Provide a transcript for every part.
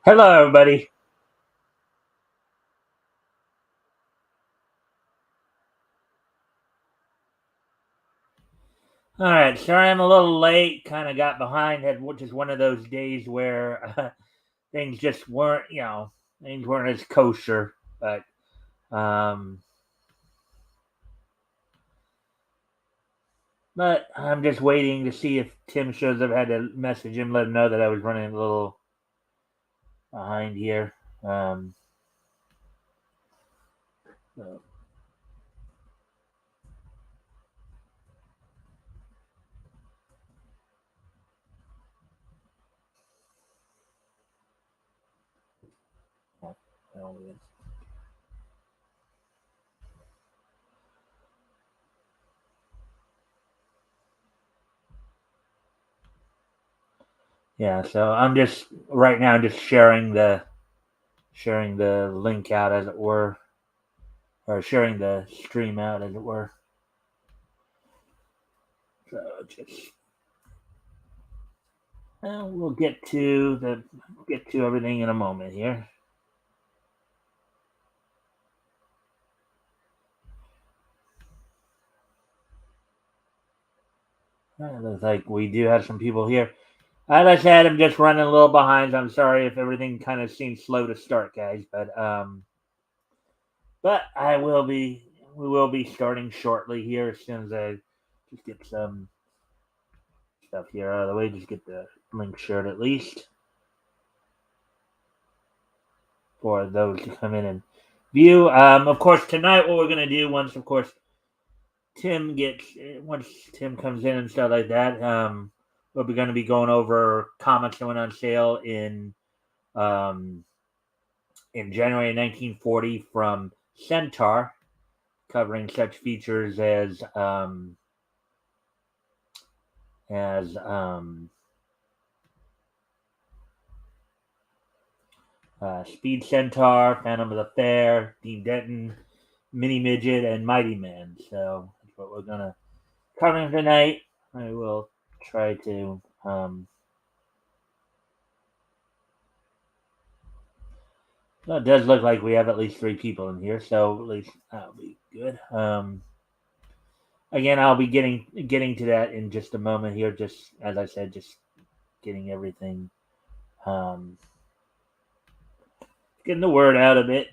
Hello, everybody. All right, sorry I'm a little late. Kind of got behind, which is one of those days where things just weren't, things weren't as kosher. Um, but I'm just waiting to see if Tim shows up. I had to message him, let him know that I was running a little behind here. So. Yeah, so I'm just right now just sharing the link out, as it were, or sharing the stream out, as it were. So just we'll get to everything in a moment here. Looks like we do have some people here. As I said, I'm just running a little behind. I'm sorry if everything kind of seems slow to start, guys, but we will be starting shortly here as soon as I just get some stuff here out of the way. Just get the link shared at least for those to come in and view. Of course, tonight what we're gonna do once Tim comes in and stuff like that, we're going to be going over comics that went on sale in January 1940 from Centaur, covering such features as Speed Centaur, Phantom of the Fair, Dean Denton, Mini Midget, and Mighty Man. So that's what we're going to cover tonight. I will try to well, it does look like we have at least 3 people in here, so at least that'll be good. Again, I'll be getting to that in just a moment here. Just as I said, just getting everything, getting the word out a bit.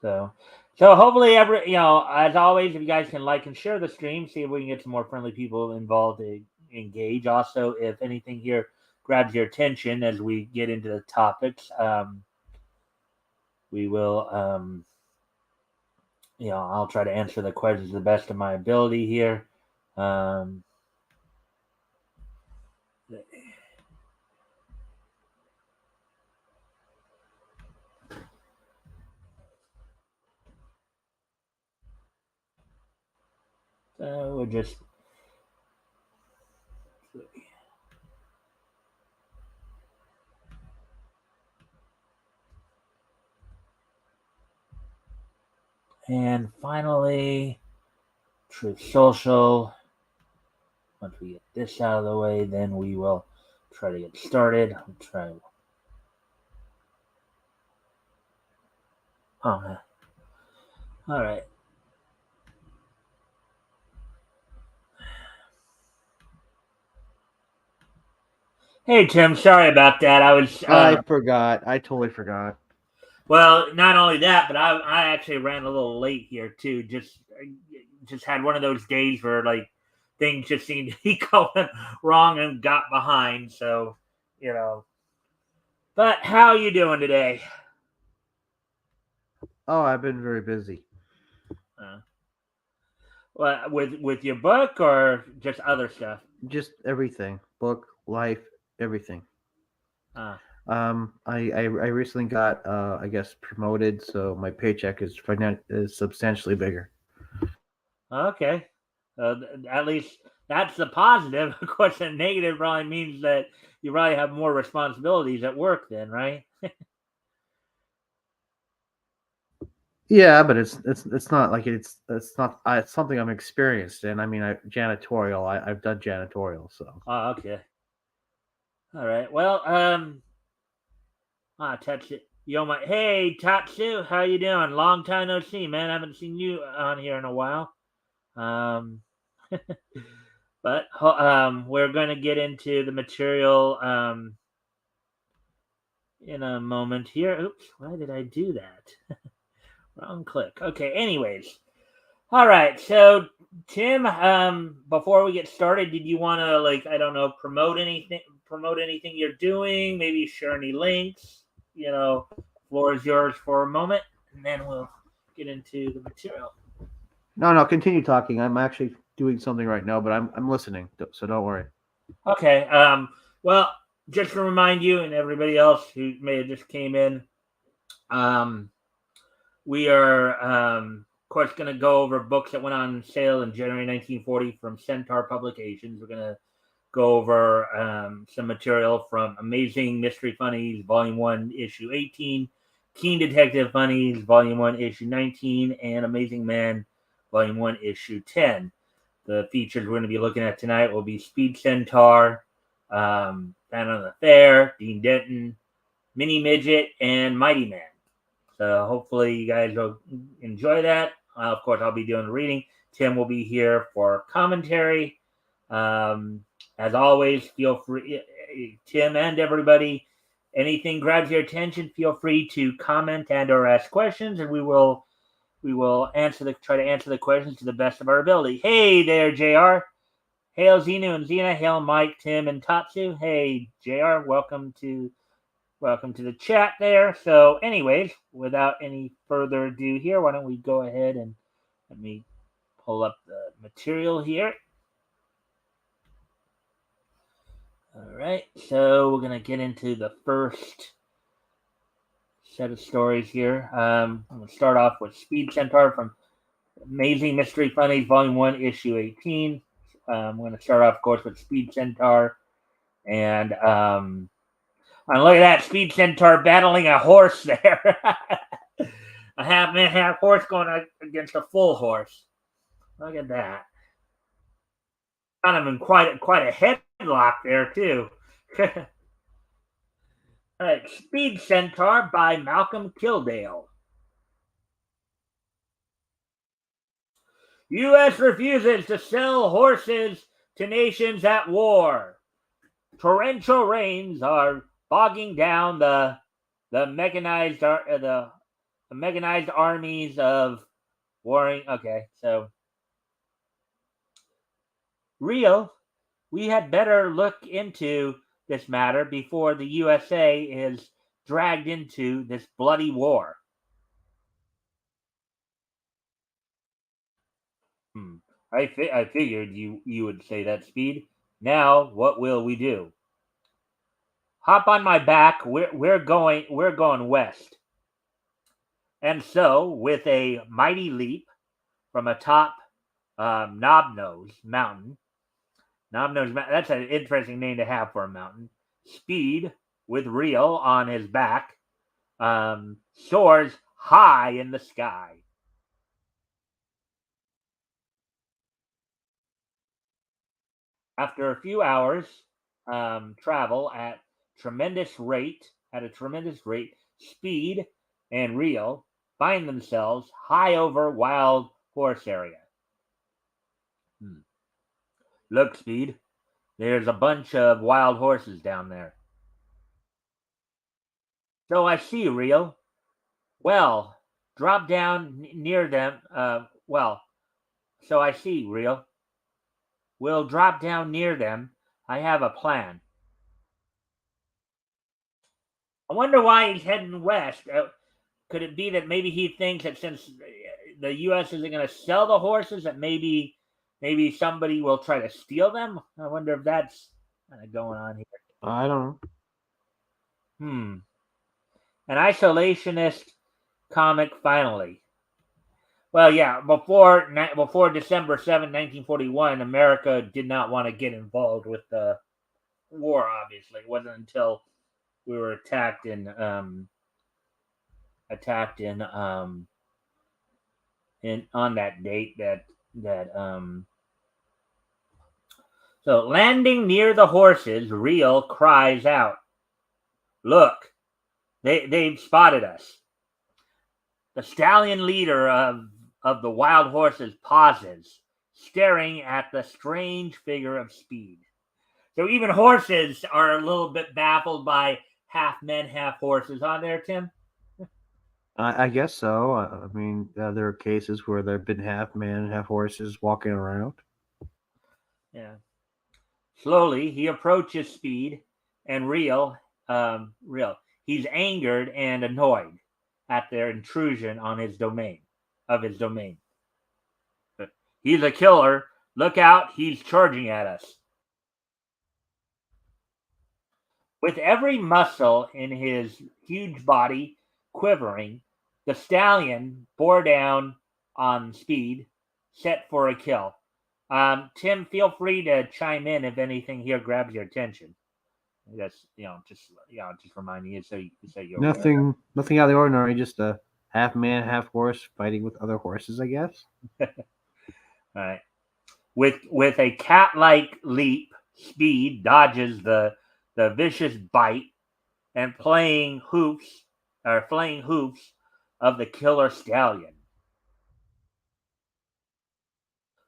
So hopefully, as always, if you guys can like and share the stream, see if we can get some more friendly people involved to engage. Also, if anything here grabs your attention as we get into the topics, we will, I'll try to answer the questions to the best of my ability here. We're just and finally, Truth Social. Once we get this out of the way, then we will try to get started. I'll try. Oh, all right. Hey, Tim. Sorry about that. I forgot. I totally forgot. Well, not only that, but I actually ran a little late here too. Just had one of those days where like things just seemed to be going wrong and got behind. So, you know. But how you doing today? Oh, I've been very busy. Well, with your book or just other stuff? Just everything. Book, life, everything. I recently got I guess promoted, so my paycheck is substantially bigger. Okay. At least that's the positive. Of course, the negative probably means that you probably have more responsibilities at work then, right? Yeah, but it's not like it's not it's something I'm experienced in. I mean, I've done janitorial, so. Oh, okay. All right. Well, touch it. Yo, my hey Tatsu, how you doing? Long time no see, man. I haven't seen you on here in a while. Um, but we're going to get into the material in a moment here. Oops, why did I do that? Wrong click. Okay. Anyways, all right. So Tim, before we get started, did you want to I don't know, promote anything? Promote anything you're doing? Maybe share any links? Floor is yours for a moment, and then we'll get into the material. No, continue talking. I'm actually doing something right now, but I'm listening, so don't worry. Okay. Well, just to remind you and everybody else who may have just came in, um, we are, of course, going to go over books that went on sale in January 1940 from Centaur Publications. We're going to go over some material from Amazing Mystery Funnies, Volume 1, Issue 18, Keen Detective Funnies, Volume 1, Issue 19, and Amazing Man, Volume 1, Issue 10. The features we're going to be looking at tonight will be Speed Centaur, Down on the Fair, Dean Denton, Mini Midget, and Mighty Man. So hopefully you guys will enjoy that. Of course, I'll be doing the reading. Tim will be here for commentary. As always, feel free, Tim and everybody, anything grabs your attention, feel free to comment and or ask questions, and we will try to answer the questions to the best of our ability. Hey there, JR. Hail Xenu and Xena. Hail Mike, Tim, and Tatsu. Hey, JR. Welcome to the chat there. So, anyways, without any further ado here, why don't we go ahead and let me pull up the material here. All right, so we're going to get into the first set of stories here. I'm going to start off with Speed Centaur from Amazing Mystery Funnies, Volume 1, Issue 18. I'm going to start off, of course, with Speed Centaur. And look at that, Speed Centaur battling a horse there. A half-man, half-horse going against a full horse. Look at that. Kind of in quite a headlock there, too. All right, Speed Centaur by Malcolm Kildale. U.S. refuses to sell horses to nations at war. Torrential rains are bogging down the mechanized armies of warring. Okay, so real. We had better look into this matter before the USA is dragged into this bloody war. I figured you would say that, Speed. Now, what will we do? Hop on my back. We're going west. And so, with a mighty leap from atop Knobnose Mountain, that's an interesting name to have for a mountain. Speed, with Real on his back, soars high in the sky. After a few hours travel at a tremendous rate, Speed and Real find themselves high over Wild Horse area. Look, Speed, there's a bunch of wild horses down there. So I see, Real. Well, drop down near them. So I see, Real. We'll drop down near them. I have a plan. I wonder why he's heading west. Could it be that maybe he thinks that since the U.S. isn't going to sell the horses, that maybe somebody will try to steal them? I wonder if that's kind of going on here. I don't know. An isolationist comic finally. Well, yeah, before December 7, 1941, America did not want to get involved with the war, obviously. It wasn't until we were attacked in on that date that So, landing near the horses, Real cries out, "Look, they've spotted us." The stallion leader of the wild horses pauses, staring at the strange figure of Speed. So even horses are a little bit baffled by half men, half horses on there, Tim. I guess so. I mean, there are cases where there have been half man, half horses walking around. Yeah. Slowly, he approaches Speed and Real. He's angered and annoyed at their intrusion on his domain. He's a killer. Look out! He's charging at us. With every muscle in his huge body quivering, the stallion bore down on Speed, set for a kill. Tim, feel free to chime in if anything here grabs your attention. I guess just reminding you so you're aware. Nothing out of the ordinary. Just a half man, half horse fighting with other horses. I guess. All right. With a cat-like leap, Speed dodges the vicious bite and flaying hoofs of the killer stallion.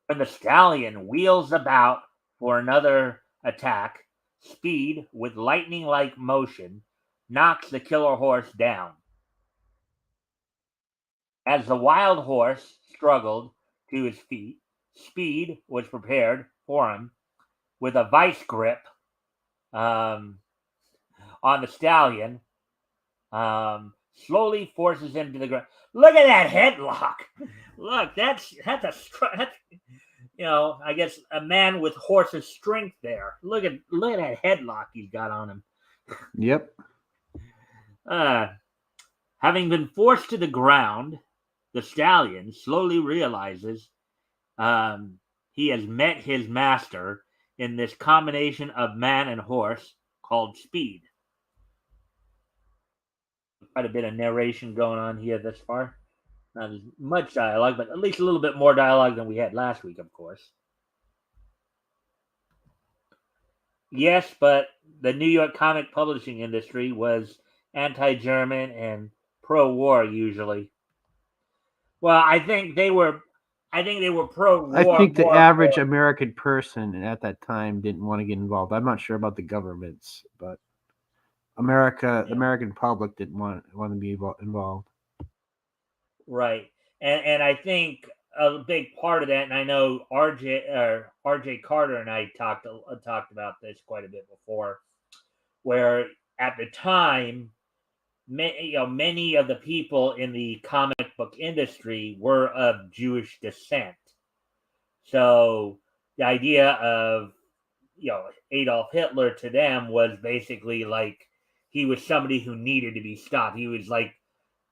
When the stallion wheels about for another attack, Speed, with lightning-like motion, knocks the killer horse down. As the wild horse struggled to his feet, Speed was prepared for him with a vice grip on the stallion. Slowly forces him to the ground. Look at that headlock! Look, that's I guess a man with horse's strength there. Look at that headlock he's got on him. Yep. Having been forced to the ground, the stallion slowly realizes he has met his master in this combination of man and horse called Speed. Quite a bit of narration going on here thus far. Not as much dialogue, but at least a little bit more dialogue than we had last week, of course. Yes, but the New York comic publishing industry was anti-German and pro-war usually. Well, I think they were pro-war. I think the average American person at that time didn't want to get involved. I'm not sure about the governments, but the American public didn't want to be involved. Right, and I think a big part of that, and I know RJ Carter and I talked about this quite a bit before, where at the time, many of the people in the comic book industry were of Jewish descent. So the idea of Adolf Hitler to them was basically like he was somebody who needed to be stopped. He was like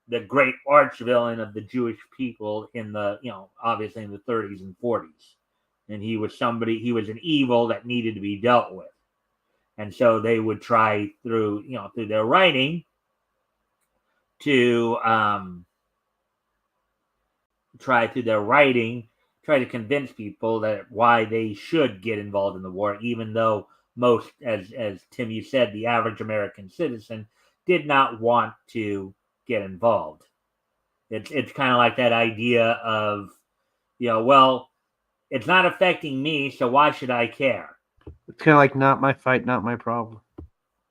the great arch villain of the Jewish people in the obviously in the 30s and 40s, and he was an evil that needed to be dealt with. And so they would try through their writing to try to convince people that why they should get involved in the war, even though most, as Tim, you said, the average American citizen did not want to get involved. It's kind of like that idea of, well, it's not affecting me, so why should I care? It's kind of like not my fight, not my problem.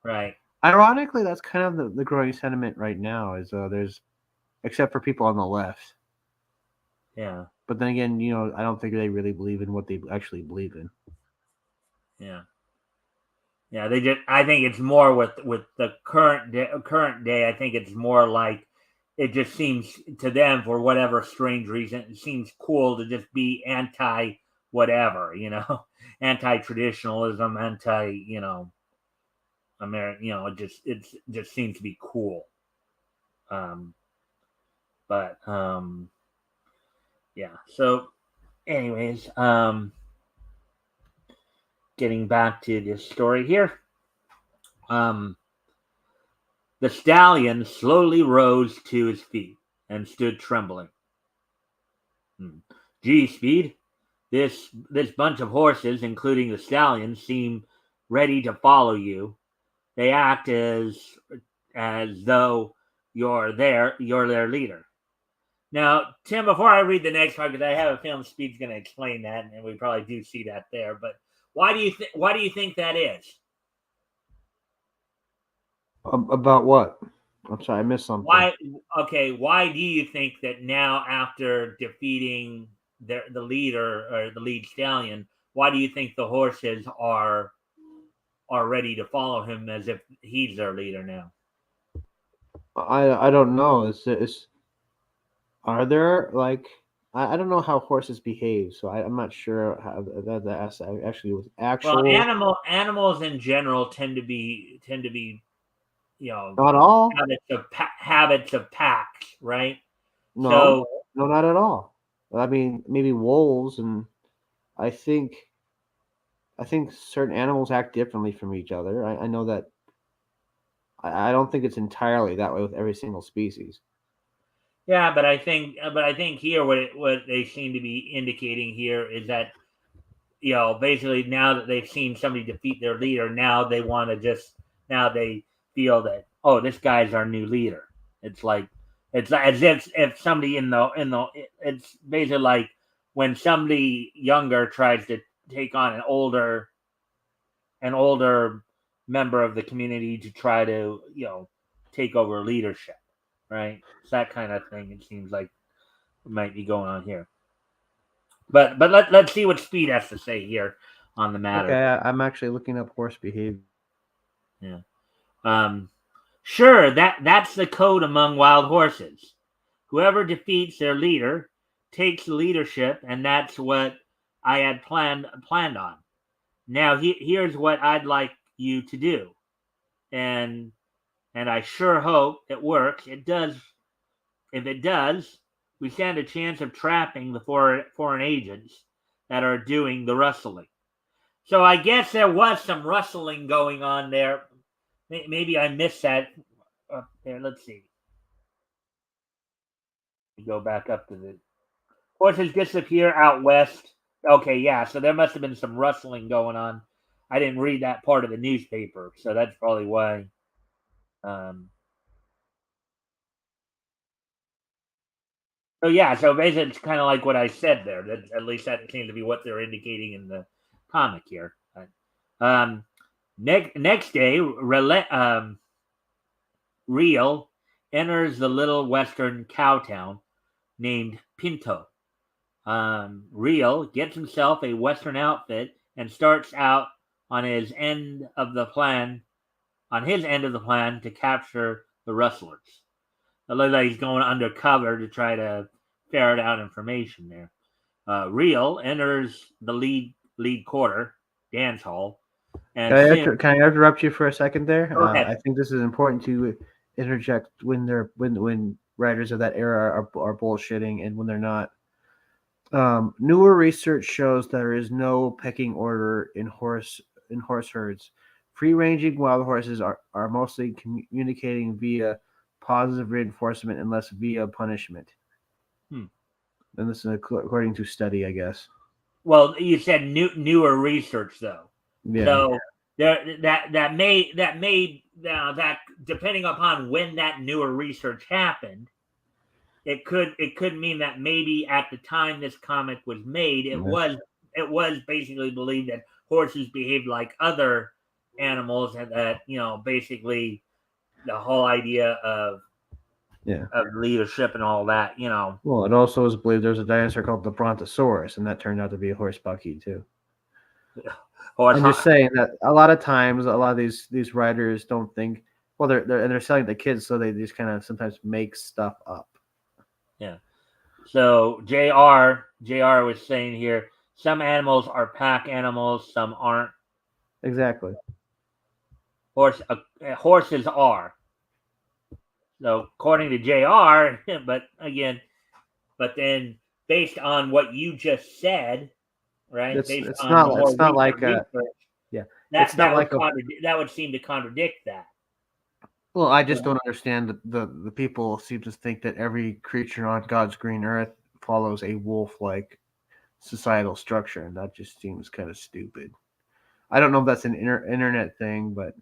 Right. Ironically, that's kind of the growing sentiment right now. Is there's, except for people on the left. Yeah. But then again, I don't think they really believe in what they actually believe in. Yeah. Yeah, they just. I think it's more with the current day. I think it's more like it just seems to them, for whatever strange reason, it seems cool to just be anti whatever, anti traditionalism, anti American. It just seems to be cool. But yeah. So, anyways, getting back to this story here. The stallion slowly rose to his feet and stood trembling. Gee, Speed, This bunch of horses, including the stallions, seem ready to follow you. They act as though you're their leader. Now, Tim, before I read the next part, because I have a feeling Speed's going to explain that, and we probably do see that there. But why do you think that is? About what? I'm sorry, I missed something. Why? Okay, why do you think that now, after defeating the leader or the lead stallion, why do you think the horses are ready to follow him as if he's their leader now? I don't know. Are there like I don't know how horses behave, so I'm not sure how that's actually was Well, actual. animals in general tend to be you know Not all. habits of packs, right? No, So no, not at all. I mean, maybe wolves, and I think I think certain animals act differently from each other. I know that. I don't think it's entirely that way with every single species. yeah, but I think here what they seem to be indicating here is that basically now that they've seen somebody defeat their leader, now they want to now they feel that, oh, this guy's our new leader. It's like it's as if somebody it's basically like when somebody younger tries to take on an older member of the community to try to take over leadership, right? It's that kind of thing. It seems like might be going on here. But let's see what Speed has to say here on the matter. Okay, I'm actually looking up horse behavior. Yeah. Sure, that's the code among wild horses. Whoever defeats their leader takes the leadership, and that's what I had planned on. Now here's what I'd like you to do, and I sure hope it works. It does. If it does, we stand a chance of trapping the foreign agents that are doing the rustling. So I guess there was some rustling going on there. Maybe I missed that. There, let's see. Go back up to the horses disappear out west. Okay, yeah. So there must have been some rustling going on. I didn't read that part of the newspaper, so that's probably why. Um, so yeah, so basically it's kind of like what I said there. That at least that seems to be what they're indicating in the comic here. Um, next day, Real enters the little western cow town named Pinto. Real gets himself a western outfit and starts out on his end of the plan to capture the rustlers. It looks like he's going undercover to try to ferret out information there. Real enters the lead quarter dance hall, and Can I interrupt you for a second there? Go ahead. I think this is important to interject when writers of that era are bullshitting and when they're not. Newer research shows there is no pecking order in horse herds. Free ranging wild horses are mostly communicating via positive reinforcement and less via punishment. And this is according to study, I guess. Well, you said newer research though. Yeah. So that may that depending upon when that newer research happened, it could mean that maybe at the time this comic was made, it was basically believed that horses behaved like other animals, and that basically the whole idea of leadership and all that. Well, it also is believed there's a dinosaur called the Brontosaurus, and that turned out to be a horse bucky too. I'm just saying that a lot of times, a lot of these writers don't think. Well, they're selling to kids, so they just kind of sometimes make stuff up. Yeah. So Jr. was saying here, some animals are pack animals, some aren't. Exactly. Horses are. So according to Jr. but then based on what you just said, right? It's not like that would seem to contradict that. Well, I just don't understand the people seem to think that every creature on God's green earth follows a wolf-like societal structure, and that just seems kind of stupid. I don't know if that's an internet thing, but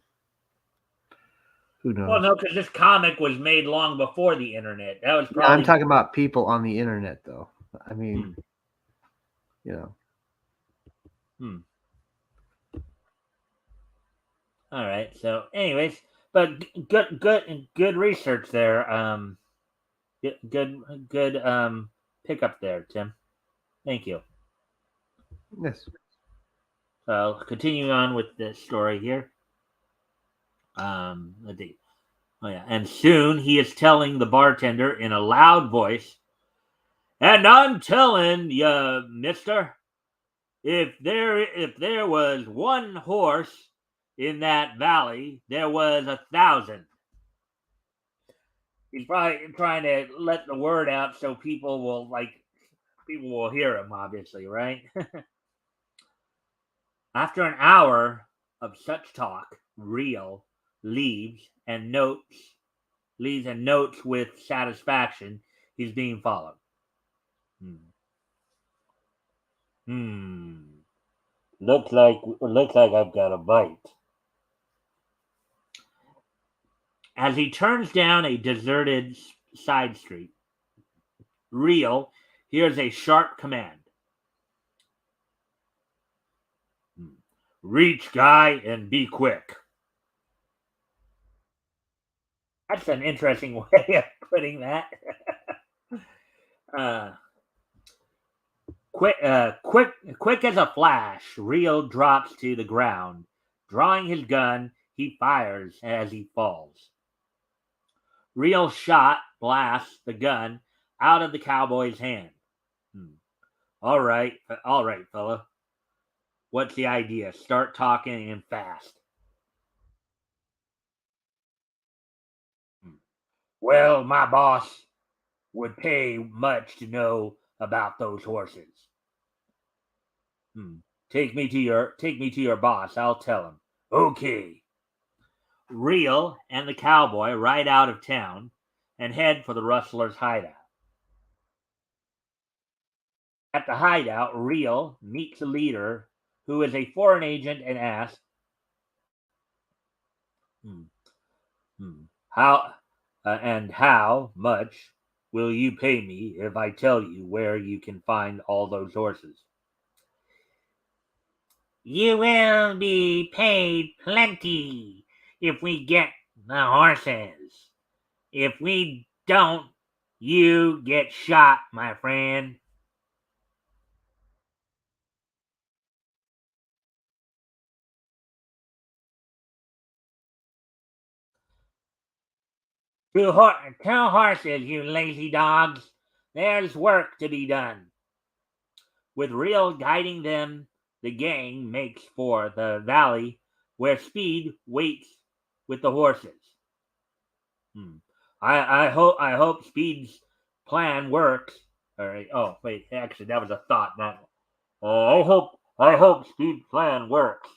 who knows? Well, no, because this comic was made long before the internet. That was Yeah, I'm probably. talking about people on the internet, though. I mean, Hmm. you know. Hmm. All right. So, anyways, but good research there. Good pickup there, Tim. Thank you. Yes. So, continuing on with the story here. Let's see. Oh yeah, and soon he is telling the bartender in a loud voice, "And I'm telling you, Mister, if there was one horse in that valley, there was 1,000." He's probably trying to let the word out so people will hear him, obviously, right? After an hour of such talk, Real leaves and notes with satisfaction he's being followed. Hmm. Hmm. Looks like I've got a bite. As he turns down a deserted side street, Real hears a sharp command. Reach, guy, and be quick. That's an interesting way of putting that. uh, quick as a flash, Rio drops to the ground. Drawing his gun, he fires as he falls. Rio shot blasts the gun out of the cowboy's hand. Hmm. All right, fella. What's the idea? Start talking and fast. Hmm. Well, my boss would pay much to know about those horses. Hmm. Take me to your boss. I'll tell him. Okay. Real and the cowboy ride out of town and head for the rustler's hideout. At the hideout, Real meets the leader, who is a foreign agent, and asks, hmm, how how much will you pay me if I tell you where you can find all those horses? You will be paid plenty if we get the horses. If we don't, you get shot, my friend. Two horses, you lazy dogs. There's work to be done. With Real guiding them, the gang makes for the valley where Speed waits with the horses. Hmm. I hope Speed's plan works. All right. Oh wait, actually, that was a thought. Not. I hope Speed's plan works.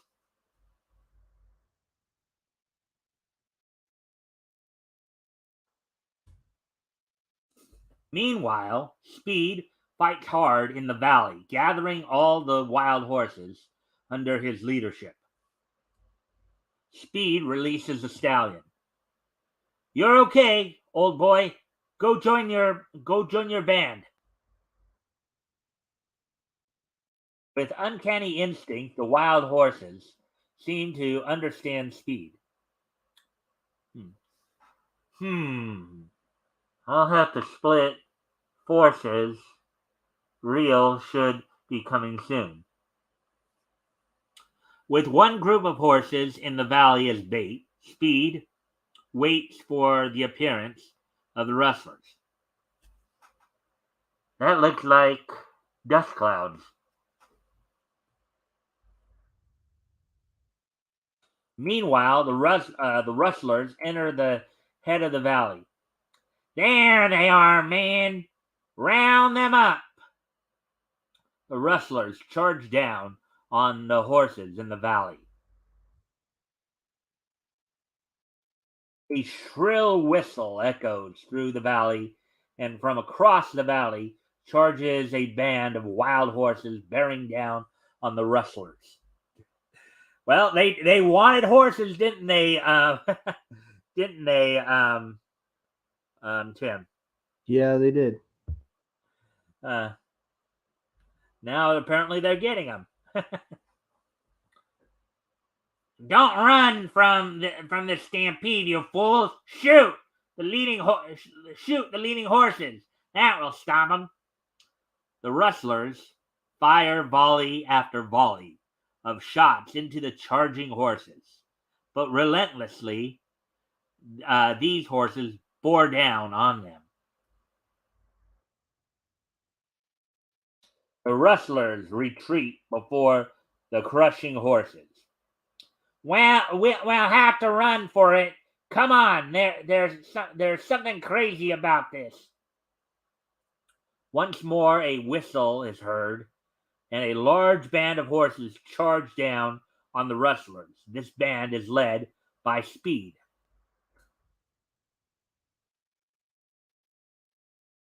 Meanwhile, Speed fights hard in the valley, gathering all the wild horses under his leadership. Speed releases the stallion. You're okay, old boy. Go join your band. With uncanny instinct, the wild horses seem to understand Speed. Hmm. Hmm. I'll have to split forces. Real should be coming soon. With one group of horses in the valley as bait, Speed waits for the appearance of the rustlers. That looks like dust clouds. Meanwhile, the rustlers enter the head of the valley. There they are, man! Round them up! The rustlers charge down on the horses in the valley. A shrill whistle echoes through the valley, and from across the valley, charges a band of wild horses bearing down on the rustlers. Well, they wanted horses, didn't they? Didn't they, Tim? Yeah, they did. Now apparently they're getting them. Don't run from the stampede, you fools! Shoot the leading horses. That will stop them. The rustlers fire volley after volley of shots into the charging horses, but relentlessly, these horses bore down on them. The rustlers retreat before the crushing horses. Well, we'll have to run for it. Come on, there's something crazy about this. Once more a whistle is heard, and a large band of horses charge down on the rustlers. This band is led by Speed.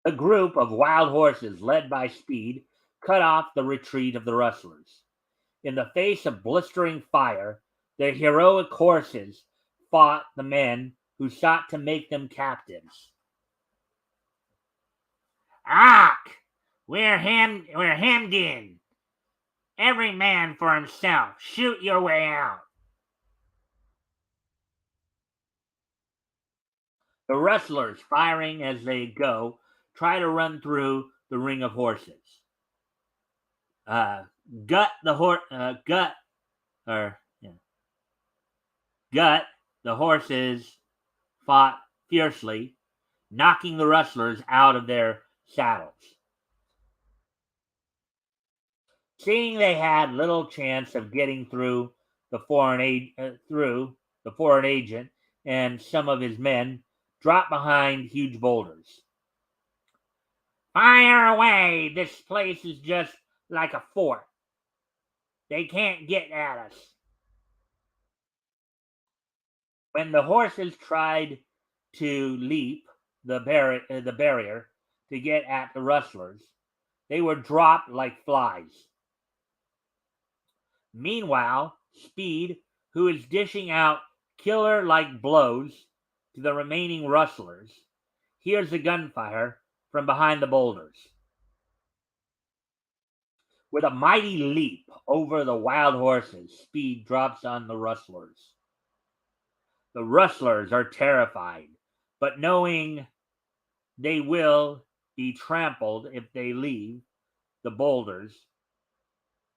A group of wild horses led by Speed cut off the retreat of the rustlers. In the face of blistering fire, the heroic horses fought the men who sought to make them captives. "Ark! We're hemmed in. Every man for himself. Shoot your way out." The rustlers, firing as they go, try to run through the ring of horses. Gut, the horses fought fiercely, knocking the rustlers out of their saddles. Seeing they had little chance of getting through the foreign agent and some of his men dropped behind huge boulders. "Fire away! This place is just like a fort. They can't get at us." When the horses tried to leap the barrier to get at the rustlers, they were dropped like flies. Meanwhile, Speed, who is dishing out killer-like blows to the remaining rustlers, hears the gunfire from behind the boulders. With a mighty leap over the wild horses, Speed drops on the rustlers. The rustlers are terrified, but knowing they will be trampled if they leave the boulders,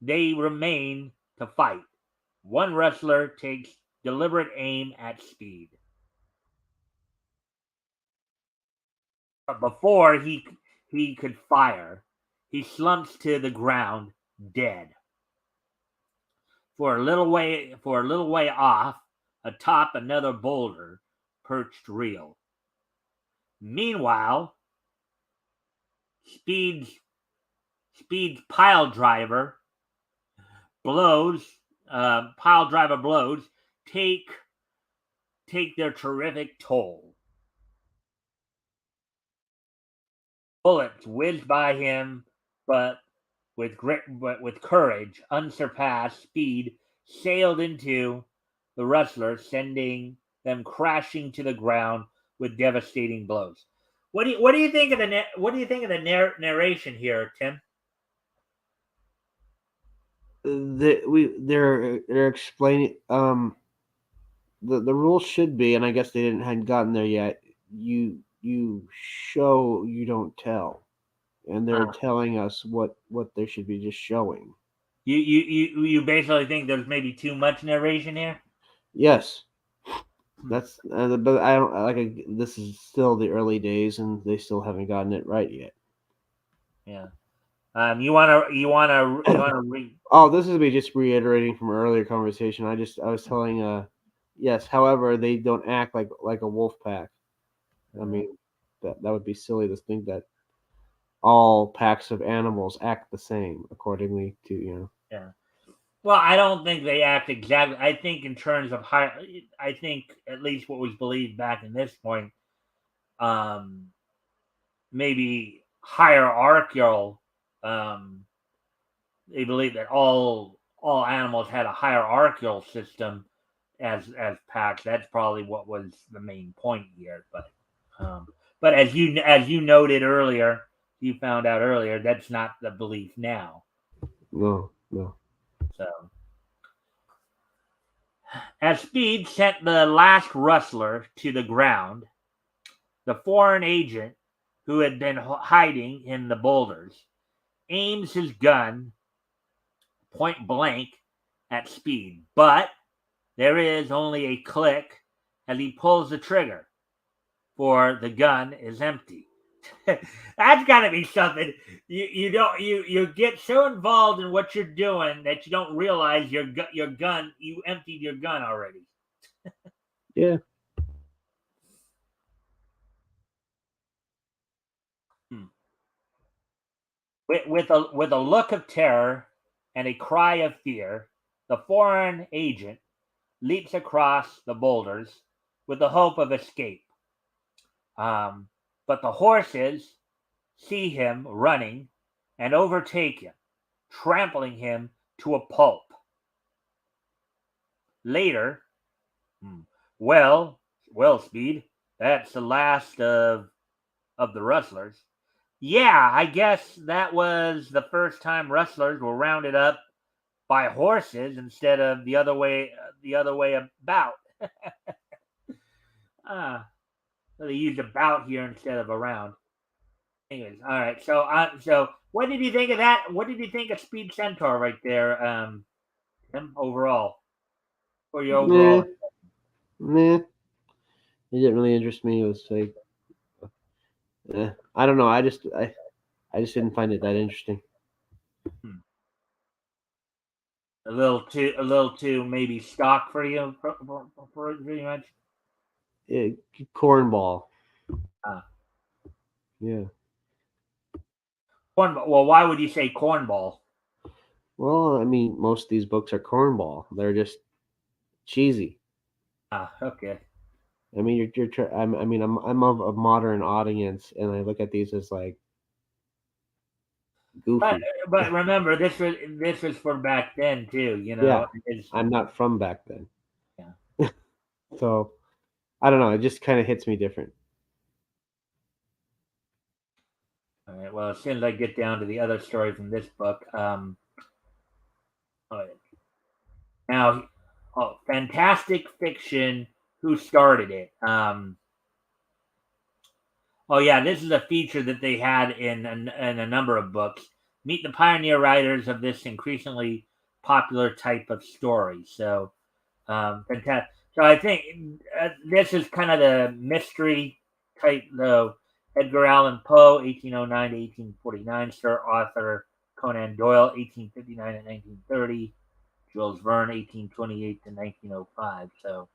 they remain to fight. One rustler takes deliberate aim at Speed. But before he could fire, he slumps to the ground dead. For a little way off, atop another boulder, perched Reel. Meanwhile, Speed's pile driver blows take their terrific toll. Bullets whizzed by him, but with courage unsurpassed, Speed sailed into the rustlers, sending them crashing to the ground with devastating blows. What do you think of the narration here, Tim? They're explaining the rule should be, and I guess they hadn't gotten there yet. You show, you don't tell, and they're telling us what they should be just showing. You basically think there's maybe too much narration here? Yes, that's but I don't this is still the early days, and they still haven't gotten it right yet. Yeah. You wanna read? Oh, this is me just reiterating from earlier conversation. I was telling yes. However, they don't act like a wolf pack. I mean, that would be silly to think that all packs of animals act the same accordingly to Yeah. Well, I don't think they act exactly. I think in terms of I think at least what was believed back in this point, maybe hierarchical. They believe that all animals had a hierarchical system as packs. That's probably what was the main point here. But as you noted earlier, you found out earlier that's not the belief now. No. So as Speed sent the last rustler to the ground, the foreign agent, who had been hiding in the boulders, aims his gun point blank at Speed, but there is only a click as he pulls the trigger, for the gun is empty. That's got to be something. You get so involved in what you're doing that you don't realize your gun, you emptied your gun already. Yeah. With a look of terror and a cry of fear, the foreign agent leaps across the boulders with the hope of escape. But the horses see him running and overtake him, trampling him to a pulp. Later, well, Speed, that's the last of the rustlers. Yeah, I guess that was the first time rustlers were rounded up by horses instead of the other way about. So they used about here instead of around. Anyways, all right. So what did you think of that? What did you think of Speed Centaur right there, Tim, overall? For your overall, Meh. It didn't really interest me. It was like, I don't know. I just didn't find it that interesting. a little too maybe stock for you, for pretty much. Yeah, cornball. Uh, Yeah. Cornball. Well, why would you say cornball? Well, I mean, most of these books are cornball. They're just cheesy. Okay. I mean, I'm of a modern audience, and I look at these as like But goofy. but remember, this was for back then too. You Yeah, know, I'm not from back then, yeah. so I don't know. It just kind of hits me different. All right. Well, as soon as I get down to the other story from this book, all right. Now, fantastic fiction. Who started it? Oh yeah, this is a feature that they had in a number of books. Meet the pioneer writers of this increasingly popular type of story. So, fantastic. So I think this is kind of the mystery type, though. Edgar Allan Poe, 1809 to 1849, Sir Arthur Conan Doyle, 1859 to 1930, Jules Verne, 1828 to 1905. So,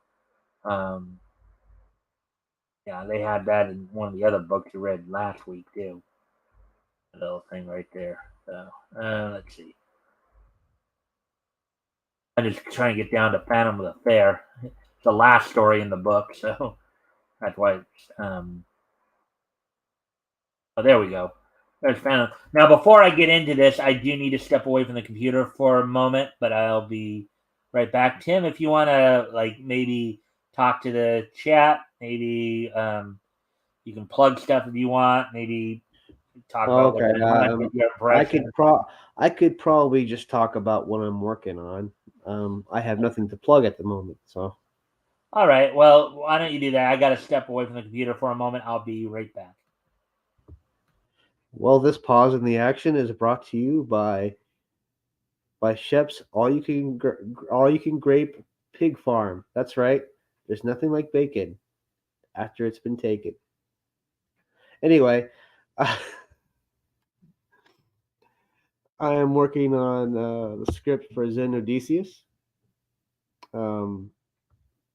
yeah, they had that in one of the other books you read last week too. A little thing right there. So, let's see. I'm just trying to get down to Phantom of the Fair. It's the last story in the book, so that's why it's. Oh, there we go. There's Phantom. Now, before I get into this, I do need to step away from the computer for a moment, but I'll be right back. Tim, if you want to, like, maybe talk to the chat, maybe you can plug stuff if you want. Maybe talk about what Okay. you want, get your impression. I could probably just talk about what I'm working on. I have nothing to plug at the moment, so. All right. Well, why don't you do that? I got to step away from the computer for a moment. I'll be right back. Well, this pause in the action is brought to you by Shep's all you can grape pig farm. That's right. There's nothing like bacon after it's been taken. Anyway, I am working on the script for Zen Odysseus.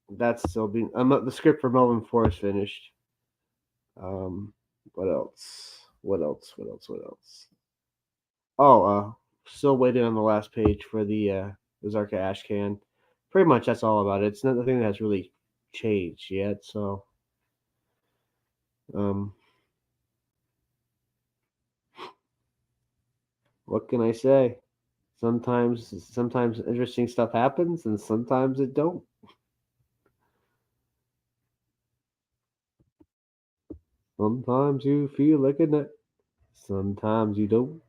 That's still being. The script for Melvin Forest finished. What else? What else? What else? What else? Oh, still waiting on the last page for the Zarka Ashcan. Pretty much that's all about it. It's not the thing that's really changed yet. So, What can I say? Sometimes interesting stuff happens, and sometimes it don't. Sometimes you feel like a nut. Sometimes you don't.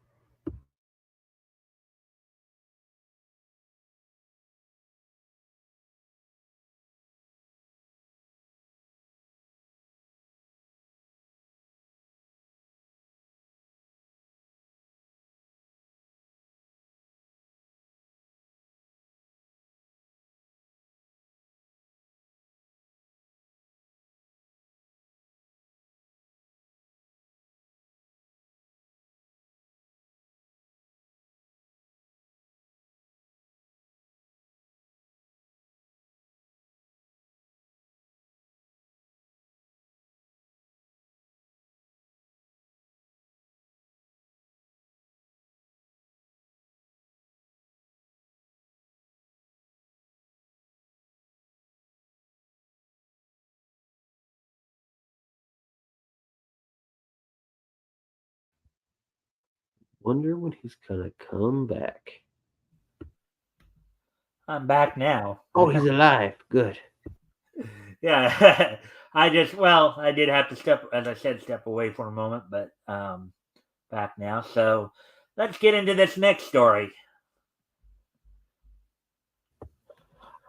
Wonder when he's gonna come back. I'm back now. Oh, he's alive. Good. Yeah. I did have to step away for a moment, but back now. So let's get into this next story.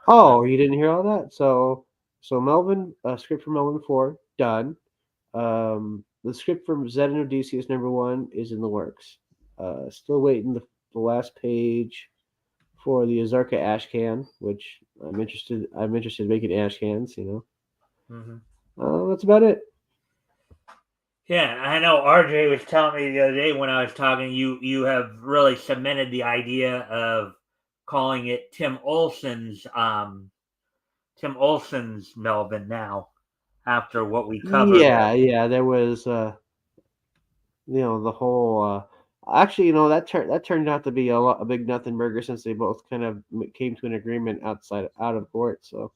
Oh, you didn't hear all that? So Melvin, script for Melvin 4 done. The script from Zed and Odysseus #1 is in the works. Still waiting the last page for the Azarka Ashcan, which I'm interested in making Ashcans. Mm-hmm. That's about it. Yeah, I know RJ was telling me the other day when I was talking, you have really cemented the idea of calling it Tim Olson's Melvin now after what we covered. Yeah. There was the whole. Actually, that turned out to be a big nothing burger since they both kind of came to an agreement out of court. So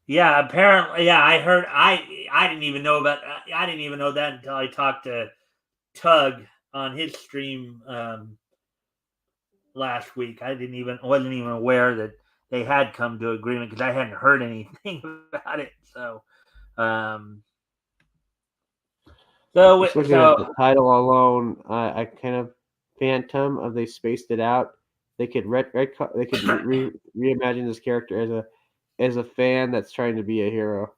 Yeah, apparently, yeah, I heard. I didn't even know about. I didn't even know that until I talked to Tug on his stream last week. Wasn't even aware that they had come to agreement because I hadn't heard anything about it. Um, just looking at the title alone, I kind of phantom of they spaced it out. They could reimagine this character as a fan that's trying to be a hero,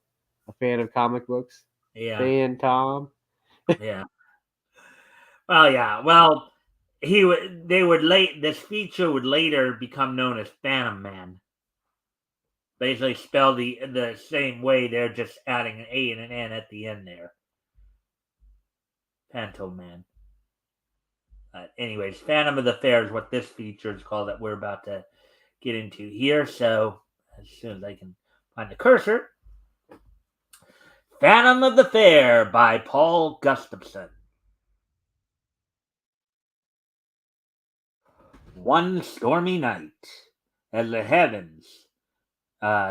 a fan of comic books. yeah, Fan Tom. yeah. Well, yeah. Well, he would. They would late. This feature would later become known as Phantom Man. Basically, spelled the same way. They're just adding an A and an N at the end there. Phantom Man. Anyways, Phantom of the Fair is what this feature is called that we're about to get into here. So, as soon as I can find the cursor, Phantom of the Fair by Paul Gustafson. One stormy night, as the heavens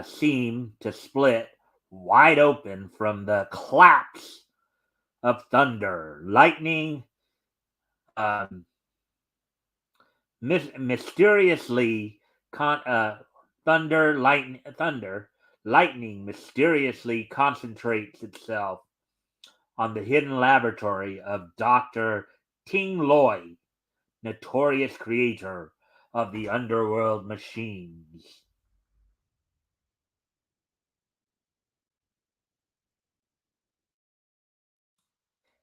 seem to split wide open from the claps of thunder, lightning, um, mysteriously lightning mysteriously concentrates itself on the hidden laboratory of Dr. Ting Loy, notorious creator of the underworld machines.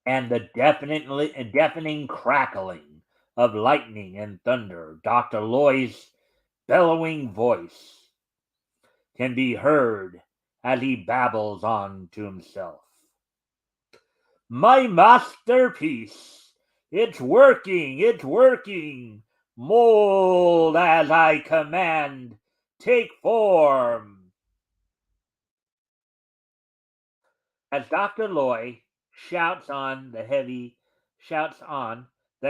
And the deafening crackling of lightning and thunder, Dr. Loy's bellowing voice can be heard as he babbles on to himself. My masterpiece! It's working! It's working! Mold as I command! Take form! As Dr. Loy shouts on, the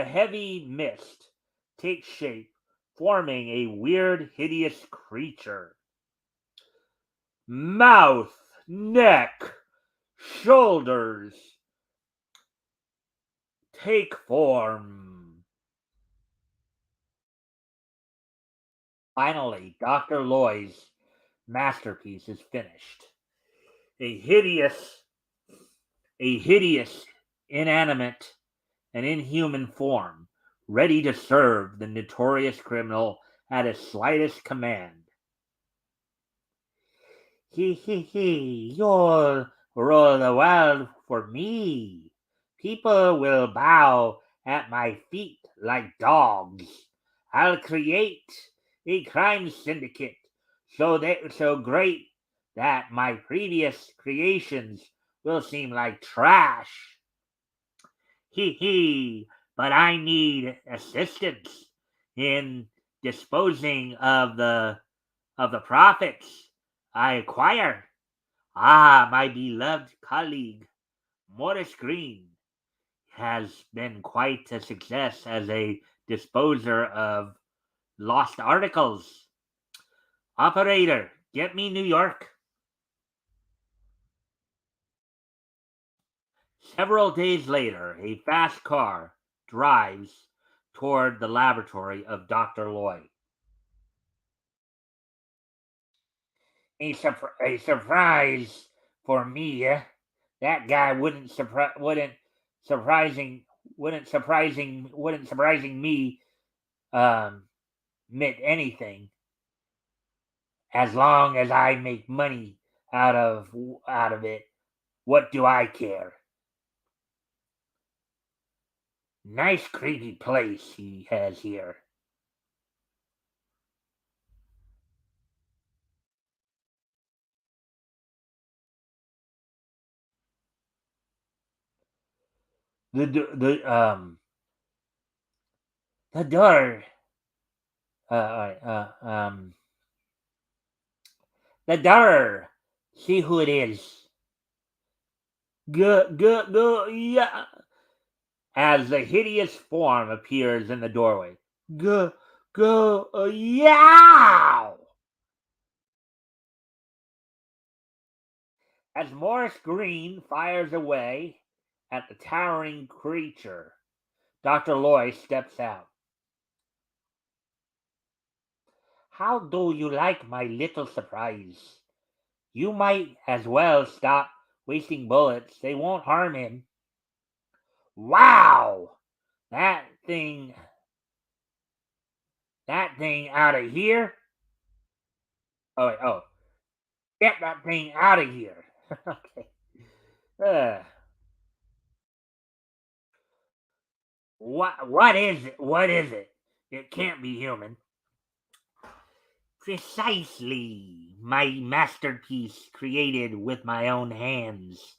heavy mist takes shape, forming a weird, hideous creature. Mouth, neck, shoulders take form. Finally, Dr. Loy's masterpiece is finished. A hideous, a hideous, inanimate, and inhuman form, ready to serve the notorious criminal at his slightest command. You'll rule the world for me. People will bow at my feet like dogs. I'll create a crime syndicate so great that my previous creations will seem like trash. But I need assistance in disposing of the profits I acquire. Ah, my beloved colleague, Morris Green, has been quite a success as a disposer of lost articles. Operator, get me New York. Several days later, a fast car drives toward the laboratory of Dr. Loy. A surprise for me. That guy wouldn't surprising me um meant anything as long as I make money out of it. What do I care? Nice creepy place he has here. The the door uh, uh, uh um the door. See who it is. Go, yeah. As the hideous form appears in the doorway. Go, yow! As Morris Green fires away at the towering creature, Dr. Loy steps out. How do you like my little surprise? You might as well stop wasting bullets. They won't harm him. Wow! That thing out of here. Oh, wait, oh. Get that thing out of here. Okay. Uh, what is it? What is it? It can't be human. Precisely. My masterpiece created with my own hands.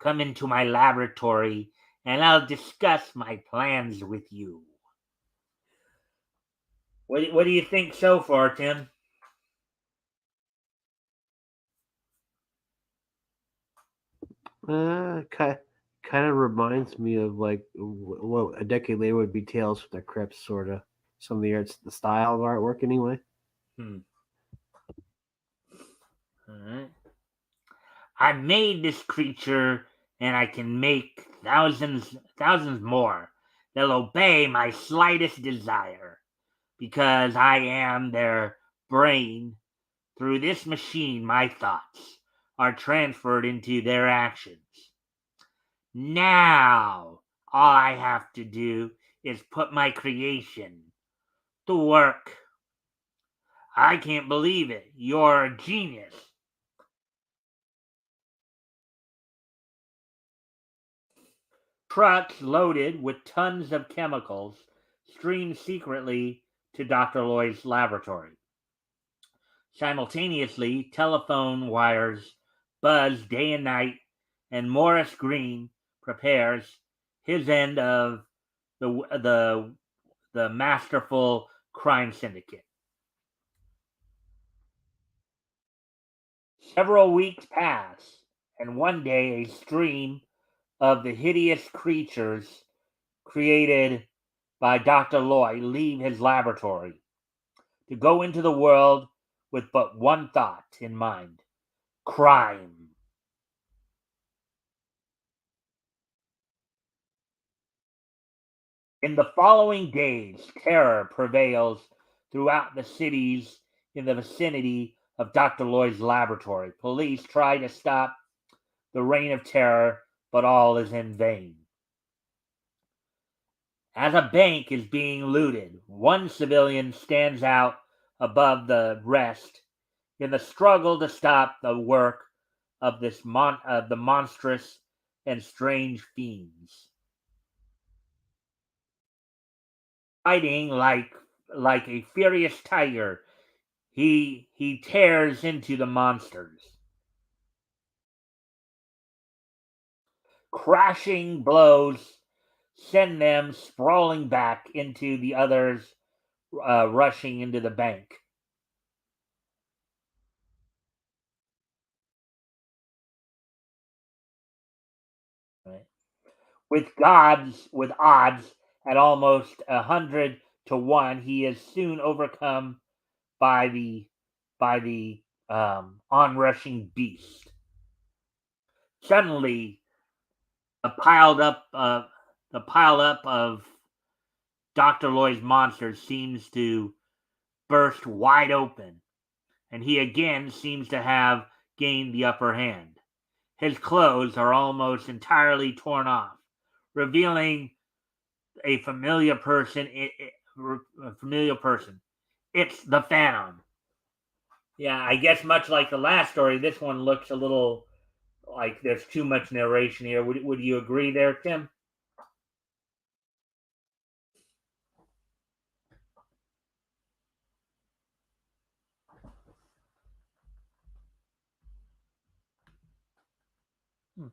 Come into my laboratory and I'll discuss my plans with you. What do you think so far, Tim? Kind of reminds me of like what a decade later would be Tales from the Crypt, sort of. Some of the arts, the style of artwork, anyway. Hmm. All right. I made this creature and I can make thousands more. They'll obey my slightest desire because I am their brain. Through this machine, my thoughts are transferred into their actions. Now, all I have to do is put my creation to work. I can't believe it. You're a genius. Trucks loaded with tons of chemicals stream secretly to Dr. Loy's laboratory. Simultaneously, telephone wires buzz day and night, and Morris Green prepares his end of the the the masterful crime syndicate. Several weeks pass, and one day a stream of the hideous creatures created by Dr. Loy leave his laboratory to go into the world with but one thought in mind: crime. In the following days, terror prevails throughout the cities in the vicinity of Dr. Lloyd's laboratory. Police try to stop the reign of terror, but all is in vain. As a bank is being looted, one civilian stands out above the rest in the struggle to stop the work of the monstrous and strange fiends. Fighting like a furious tiger, he tears into the monsters. Crashing blows send them sprawling back into the others rushing into the bank. Right. With odds at almost 100 to 1, he is soon overcome by the onrushing beast. Suddenly, the piled up of Dr. Lloyd's monsters seems to burst wide open, and he again seems to have gained the upper hand. His clothes are almost entirely torn off, revealing a familiar person. A familiar person. It's the Phantom. Yeah, I guess much like the last story, this one looks a little like there's too much narration here. Would you agree there, Tim? Hmm.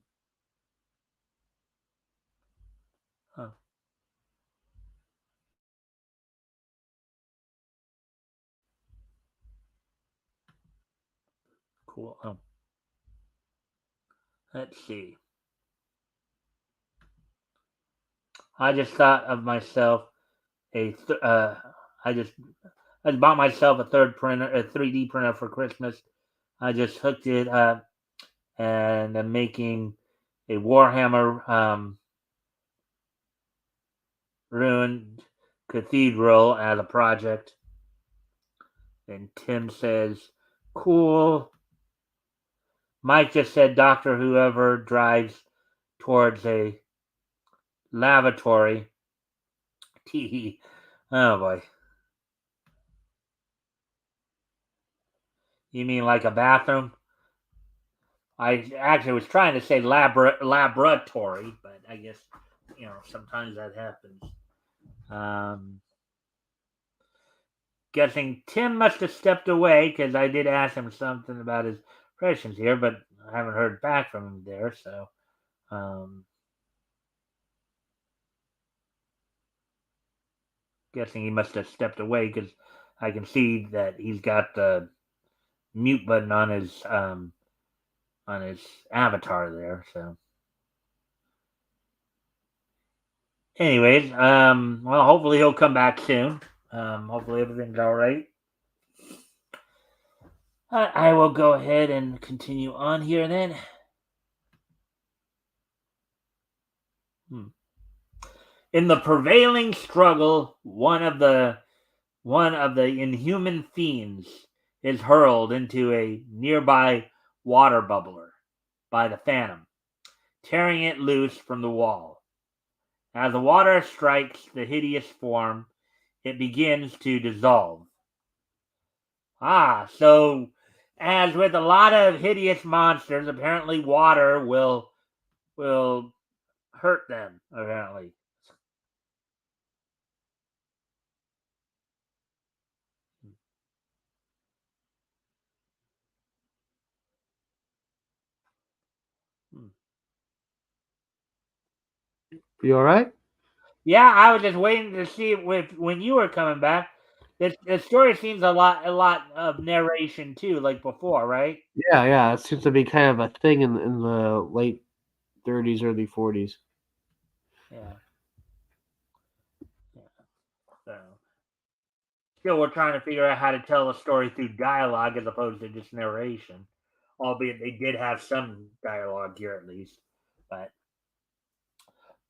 Huh. Cool. Let's see. I just thought of myself I just bought myself a 3D printer for Christmas. I just hooked it up and I'm making a Warhammer ruined cathedral as a project. And Tim says, "Cool." Mike just said, "Doctor, whoever drives towards a lavatory." Tee. Oh boy. You mean like a bathroom? I actually was trying to say laboratory, but I guess sometimes that happens. Guessing Tim must have stepped away because I did ask him something about his impressions here, but I haven't heard back from him there. So, guessing he must have stepped away because I can see that he's got the mute button on his avatar there. So, anyways, well, hopefully he'll come back soon. Hopefully everything's all right. I will go ahead and continue on here then. In the prevailing struggle, one of the inhuman fiends is hurled into a nearby water bubbler by the Phantom, tearing it loose from the wall. As the water strikes the hideous form, it begins to dissolve. So as with a lot of hideous monsters, apparently water will hurt them, apparently. You all right? Yeah, I was just waiting to see when you were coming back. The story seems a lot of narration too, like before, right? Yeah. It seems to be kind of a thing in the late 30s, early 40s. Yeah. So still, we're trying to figure out how to tell a story through dialogue as opposed to just narration. Albeit they did have some dialogue here at least, but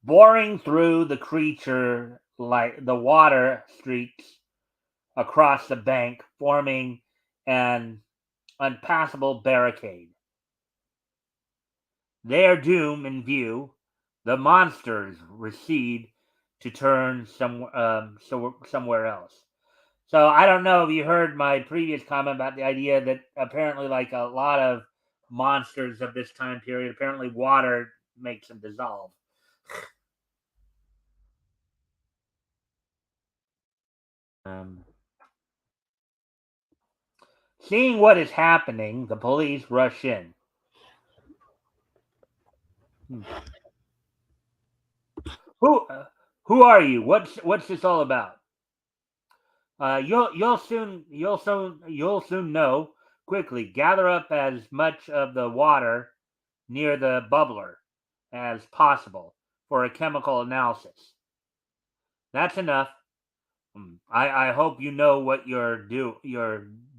boring through the creature like the water streaks across the bank, forming an unpassable barricade. Their doom in view, the monsters recede to turn somewhere else. So I don't know if you heard my previous comment about the idea that apparently, like a lot of monsters of this time period, apparently water makes them dissolve. Seeing what is happening, the police rush in. Who are you? What's this all about? You'll soon know. Quickly, gather up as much of the water near the bubbler as possible for a chemical analysis. That's enough. I hope you know what you're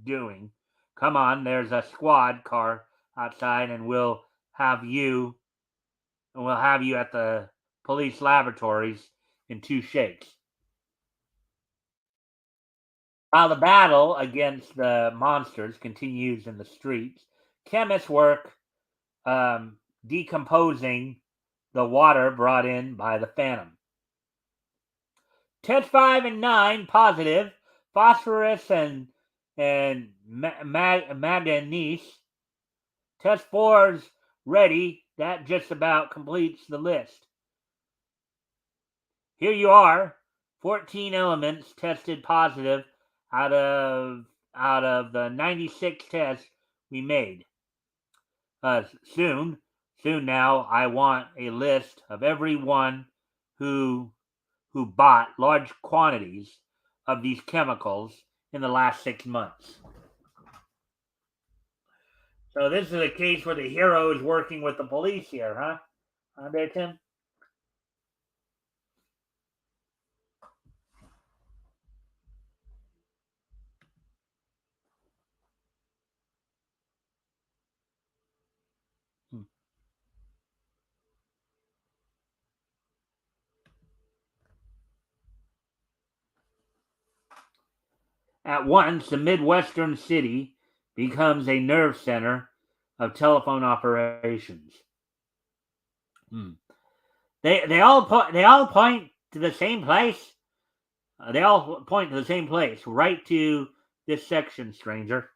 doing. Come on, there's a squad car outside, and we'll have you at the police laboratories in 2 shakes. While the battle against the monsters continues in the streets, chemists work decomposing the water brought in by the Phantom. Test 5 and 9 positive, phosphorus and manganese. Test 4's ready. That just about completes the list. Here you are, 14 elements tested positive out of the 96 tests we made. Soon now, I want a list of everyone who bought large quantities of these chemicals in the last 6 months. So this is a case where the hero is working with the police here, huh? There, Tim? At once, the Midwestern city becomes a nerve center of telephone operations. They all point to the same place. They all point to the same place, right to this section, stranger.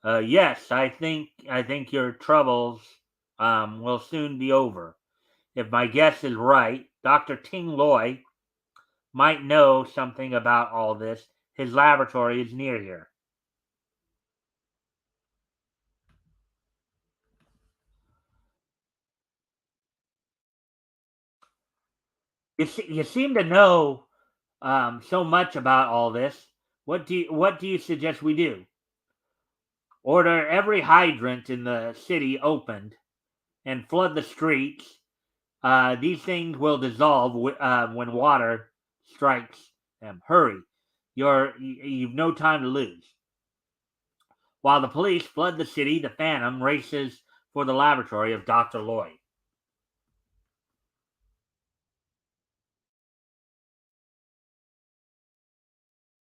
Yes, I think your troubles will soon be over. If my guess is right, Dr. Ting Loy might know something about all this. His laboratory is near here. You seem to know so much about all this. What do you suggest we do? Order every hydrant in the city opened and flood the streets. These things will dissolve when water strikes them. Hurry. You've no time to lose. While the police flood the city, the Phantom races for the laboratory of Dr. Loy.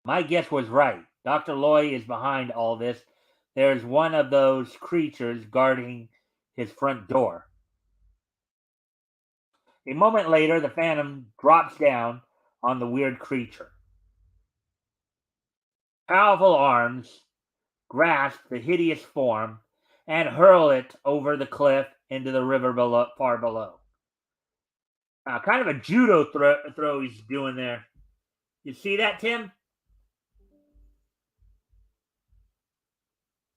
My guess was right. Dr. Loy is behind all this. There's one of those creatures guarding his front door. A moment later, the Phantom drops down on the weird creature. Powerful arms grasp the hideous form and hurl it over the cliff into the river far below. Kind of a judo throw he's doing there. You see that, Tim?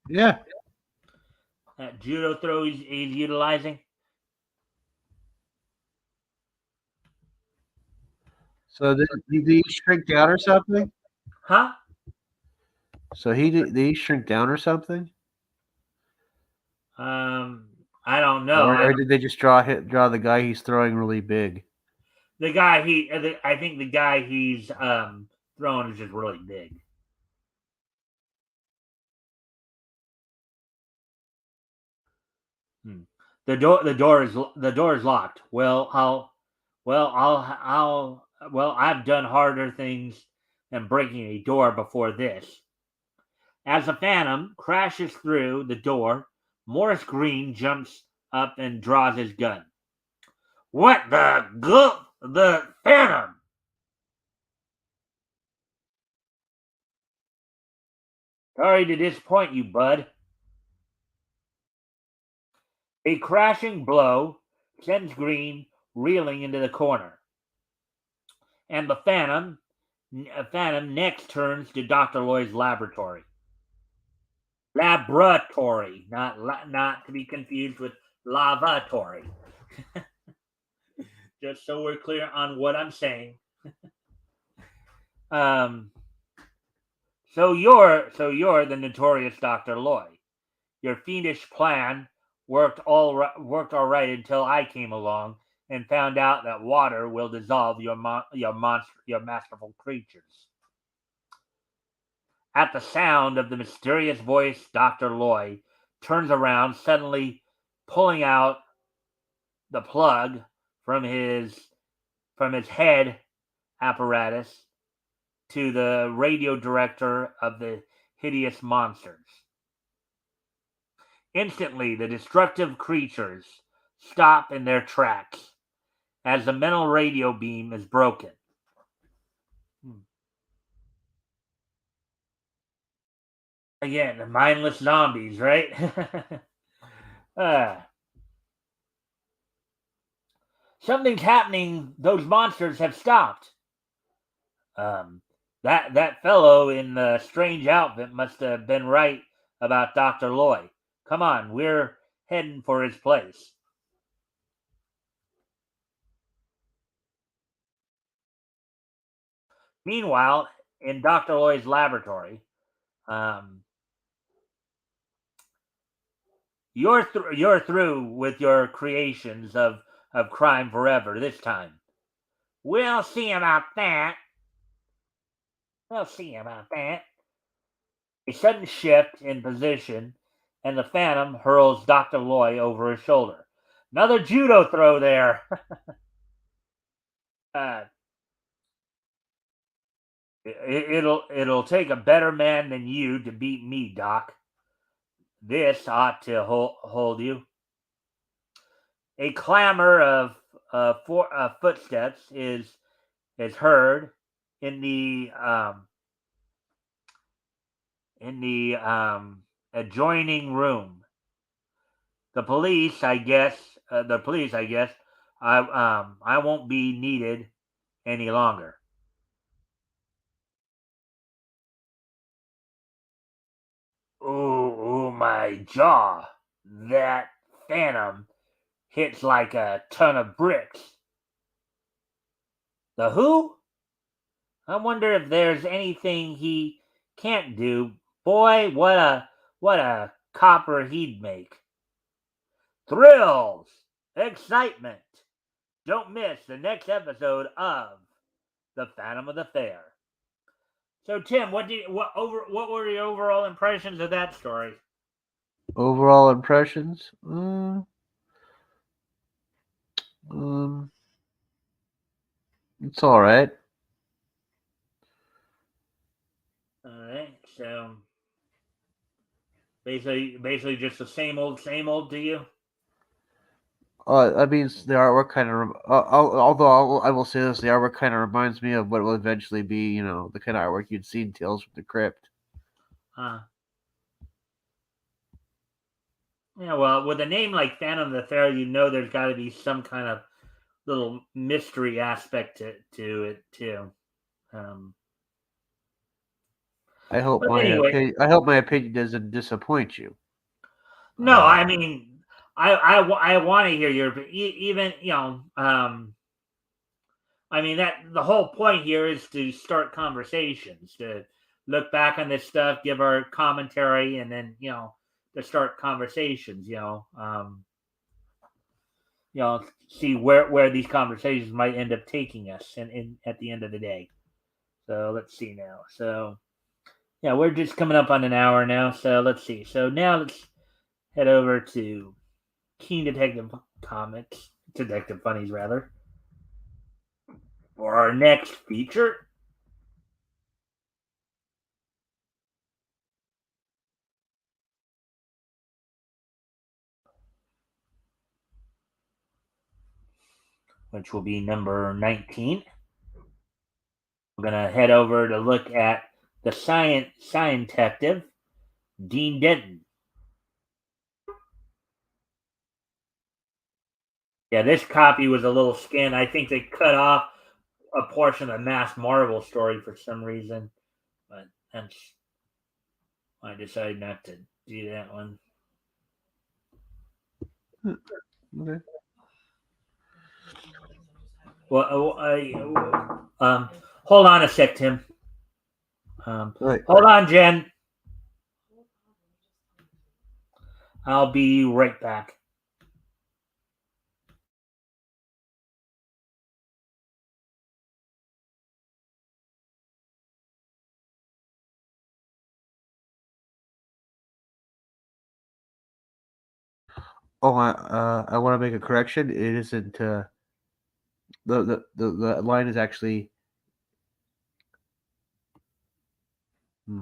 Yeah. That judo throw he's utilizing. So did he shrink down or something? Huh? So did he shrink down or something? I don't know. Or did they just draw the guy he's throwing really big? The guy I think the guy he's throwing is just really big. The door is locked. Well, I've done harder things and breaking a door before this. As the Phantom crashes through the door, Morris Green jumps up and draws his gun. What the Phantom? Sorry to disappoint you, bud. A crashing blow sends Green reeling into the corner. And the Phantom next turns to Dr. Lloyd's laboratory. Laboratory, not to be confused with lavatory. Just so we're clear on what I'm saying. So you're the notorious Dr. Lloyd. Your fiendish plan worked all right until I came along and found out that water will dissolve your masterful creatures. At the sound of the mysterious voice, Dr. Lloyd turns around, suddenly pulling out the plug from his head apparatus to the radio director of the hideous monsters. Instantly, the destructive creatures stop in their tracks as the mental radio beam is broken. Again, the mindless zombies, right? Something's happening. Those monsters have stopped. That fellow in the strange outfit must have been right about Dr. Lloyd. Come on, we're heading for his place. Meanwhile, in Dr. Lloyd's laboratory, you're through with your creations of crime forever this time. We'll see about that. A sudden shift in position, and the Phantom hurls Dr. Lloyd over his shoulder. Another judo throw there. It'll take a better man than you to beat me, Doc. This ought to hold you. A clamor of footsteps is heard in the adjoining room. The police, I guess. I won't be needed any longer. Oh, my jaw! That Phantom hits like a ton of bricks. The who? I wonder if there's anything he can't do. Boy, what a copper he'd make. Thrills, excitement. Don't miss the next episode of The Phantom of the Fair. So, Tim, what were your overall impressions of that story? Overall impressions? It's all right. All right, so basically just the same old to you. I mean, the artwork kind of. Although I will say this, the artwork kind of reminds me of what will eventually be, the kind of artwork you'd see in Tales from the Crypt. Yeah, well, with a name like Phantom of the Fair, there's got to be some kind of little mystery aspect to it too. I hope my opinion doesn't disappoint you. No, I mean, I want to hear your even I mean that the whole point here is to start conversations, to look back on this stuff, give our commentary, and then to start conversations. See where these conversations might end up taking us, and at the end of the day. So let's see now. So yeah, we're just coming up on an hour now. So let's see. So now let's head over to Keen Detective Comics, Detective Funnies rather, for our next feature. which will be number 19. We're going to head over to look at the scientective, Dean Denton. Yeah, this copy was a little scanned. I think they cut off a portion of the Mass Marvel story for some reason, but that's I decided not to do that one. Okay. Well, hold on a sec, Tim. Right. Hold on, Jen. I'll be right back. Oh, I want to make a correction. It isn't. The line is actually. I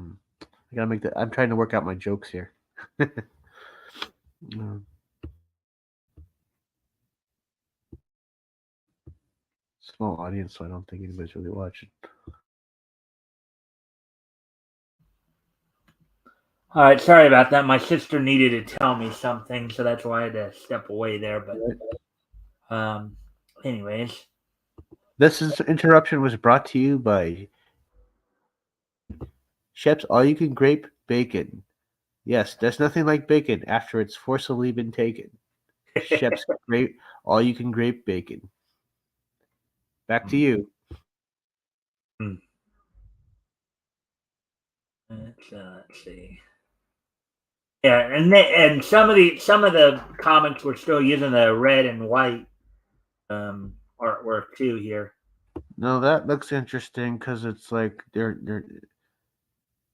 gotta make that. I'm trying to work out my jokes here. Small audience, so I don't think anybody's really watching. All right, sorry about that. My sister needed to tell me something, so that's why I had to step away there. But, anyways, this interruption was brought to you by Shep's All-You-Can Grape Bacon. Yes, there's nothing like bacon after it's forcibly been taken. Shep's Grape All-You-Can Grape Bacon. Back to you. Let's see. Yeah, and some of the comics were still using the red and white artwork too here. No, that looks interesting because it's like they're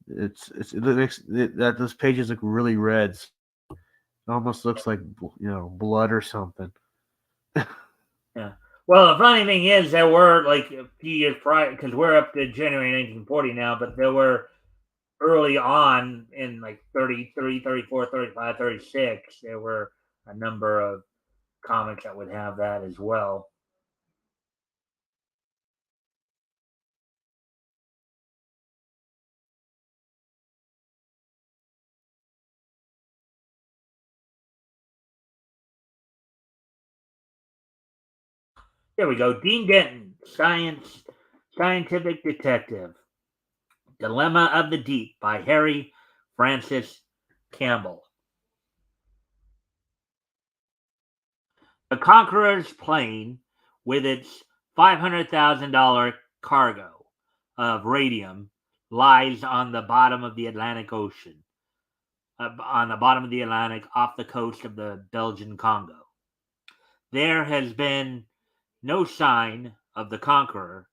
it looks that those pages look really red. It almost looks like blood or something. Yeah. Well, the funny thing is, there were like a few years prior, because we're up to January 1940 now, but there were early on in like 33, 34, 35, 36, there were a number of comics that would have that as well. There we go. Dean Denton, Scientific Detective. Dilemma of the Deep by Harry Francis Campbell. The Conqueror's plane, with its $500,000 cargo of radium, lies on the bottom of the Atlantic Ocean, on the bottom of the Atlantic off the coast of the Belgian Congo. There has been no sign of the Conqueror,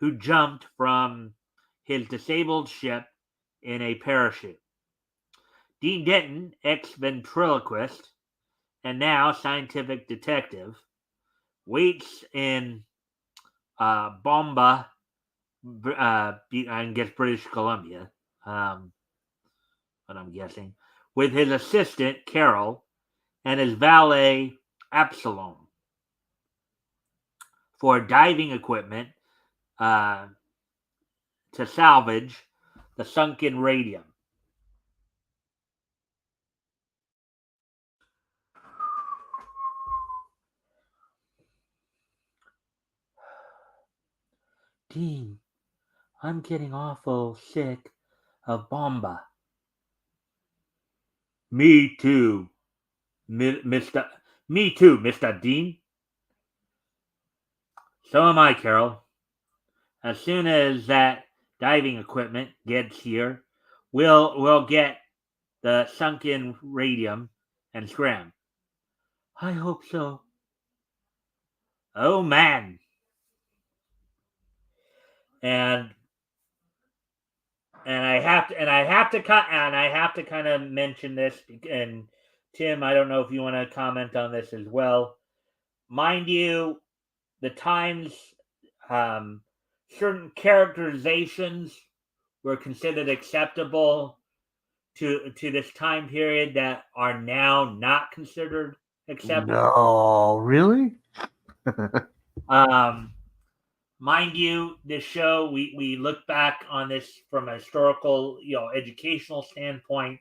who jumped from his disabled ship in a parachute. Dean Denton, ex-ventriloquist and now scientific detective, waits in Bomba, I guess British Columbia, what I'm guessing, with his assistant, Carol, and his valet, Absalom, for diving equipment to salvage the sunken radium. Dean, I'm getting awful sick of Bomba. Me too, Mr. Me too, Mr. Dean. So am I, Carol. As soon as that diving equipment gets here, we'll get the sunken radium and scram. I hope so. Oh man. And I have to kind of mention this, and Tim, I don't know if you want to comment on this as well. Mind you, the times certain characterizations were considered acceptable to this time period that are now not considered acceptable. No, really? Mind you, this show, we look back on this from a historical, educational standpoint.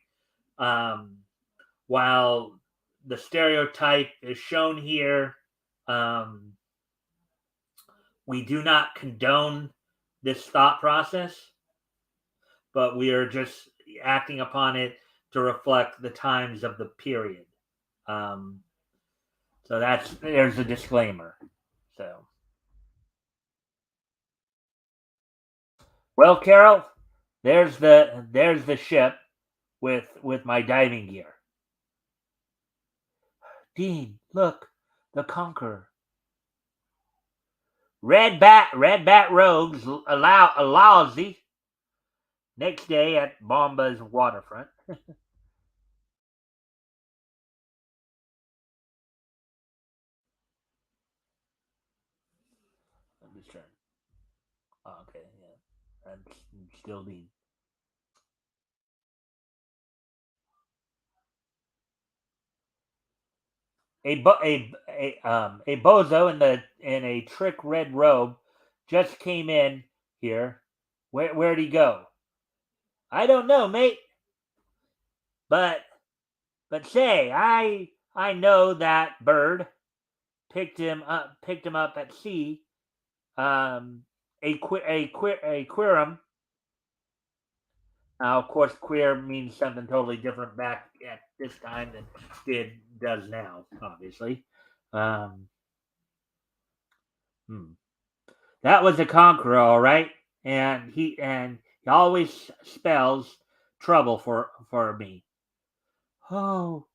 Um, while the stereotype is shown here, um, we do not condone this thought process, but we are just acting upon it to reflect the times of the period. Um, so there's a disclaimer. So, well, Carol, there's the ship with my diving gear. Dean, look, the Conqueror. Red bat rogues allows the next day at Bomba's waterfront. I'm just trying. Oh, okay, yeah, that's still Dean. A bozo in a trick red robe just came in here. Where'd he go? I don't know, mate. But say, I know that bird. Picked him up at sea. A queerum. Now, of course, queer means something totally different back at this time than it does now. Obviously, um, hmm. That was a conqueror, all right, and he always spells trouble for me. Oh,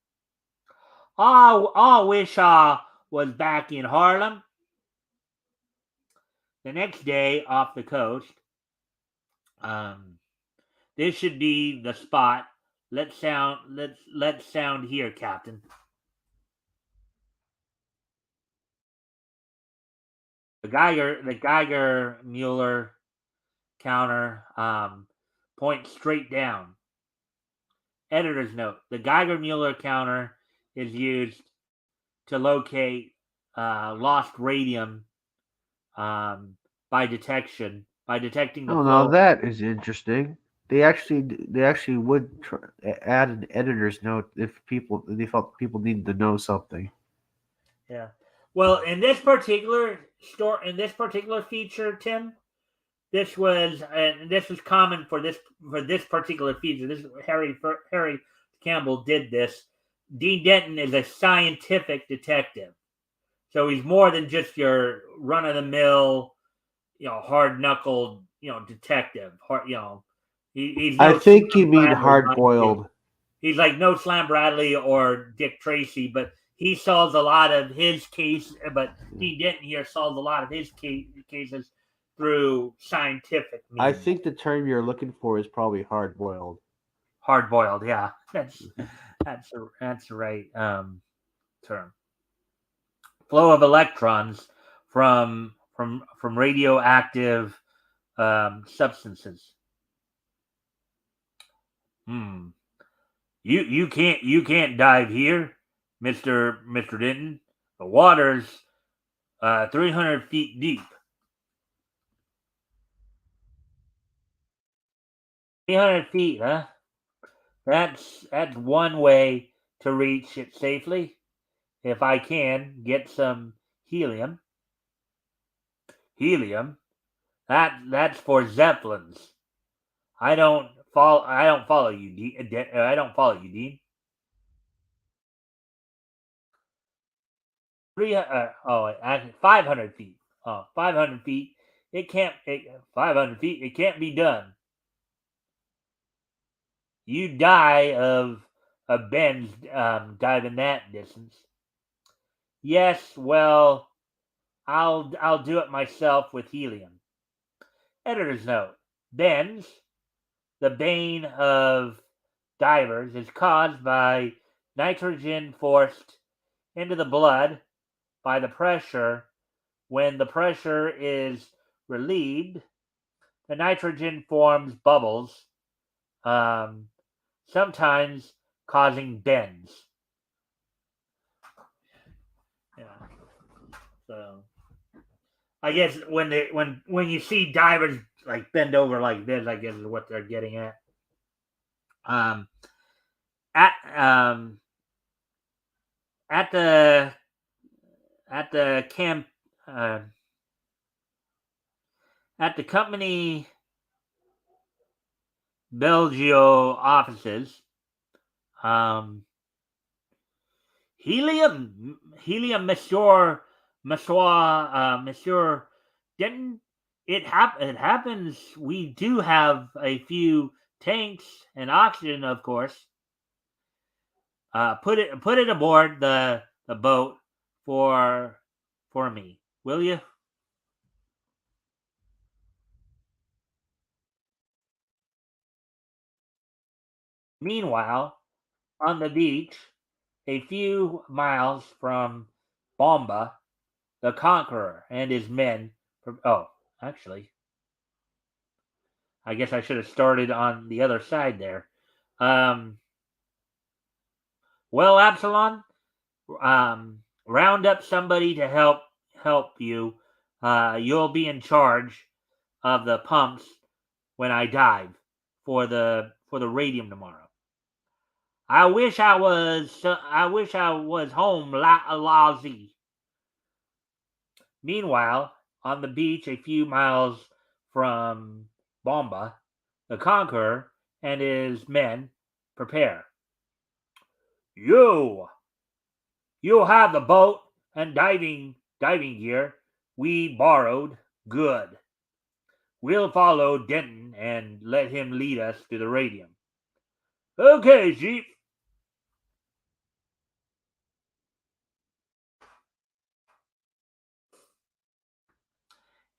I wish I was back in Harlem. The next day off the coast, um, this should be the spot. Let's sound here, Captain. The Geiger Mueller counter points straight down. Editor's note: the Geiger Mueller counter is used to locate lost radium um, by detecting the Oh, now flow. that is interesting. They actually would add an editor's note if they felt people needed to know something. Yeah. Well, in this particular feature, Tim, this was common for this particular feature. This Harry Campbell did this. Dean Denton is a scientific detective, so he's more than just your run of the mill, hard knuckled, detective. He's I no think you Slam mean Bradley, hard mind you. boiled. He's like no Slam Bradley or Dick Tracy, but he solves a lot of his case. But Dean Denton here solves a lot of his cases through scientific I means. think the term you're looking for is probably hard boiled. Hard boiled, yeah. That's the right term. Flow of electrons from radioactive substances. Hmm. You can't dive here, Mister Denton. The water's 300 feet deep. 300 feet, huh? That's one way to reach it safely. If I can get some helium. Helium. That's for zeppelins. I don't follow you, I don't follow you, Dean. 500 feet. Oh, 500 feet. It can't. 500 feet. It can't be done. You die of bends diving that distance. Yes. Well, I'll do it myself with helium. Editor's note: bends, the bane of divers, is caused by nitrogen forced into the blood by the pressure. When the pressure is relieved, the nitrogen forms bubbles, um, sometimes causing bends. Yeah. So I guess when you see divers like bend over like this, I guess is what they're getting at. Um, at um, at the camp uh, at the company Belgio offices, um, helium, Monsieur Denton. It happens. We do have a few tanks and oxygen, of course. Put it aboard the boat for me, will you? Meanwhile, on the beach, a few miles from Bomba, the Conqueror and his men. Oh, actually, I guess I should have started on the other side there. Um, well, Absalon, round up somebody to help you. You'll be in charge of the pumps when I dive for the radium tomorrow. I wish I was home lazy. Meanwhile, on the beach a few miles from Bomba, the Conqueror and his men prepare. You you'll have the boat and diving gear we borrowed. Good. We'll follow Denton and let him lead us to the radium. Okay, Chief.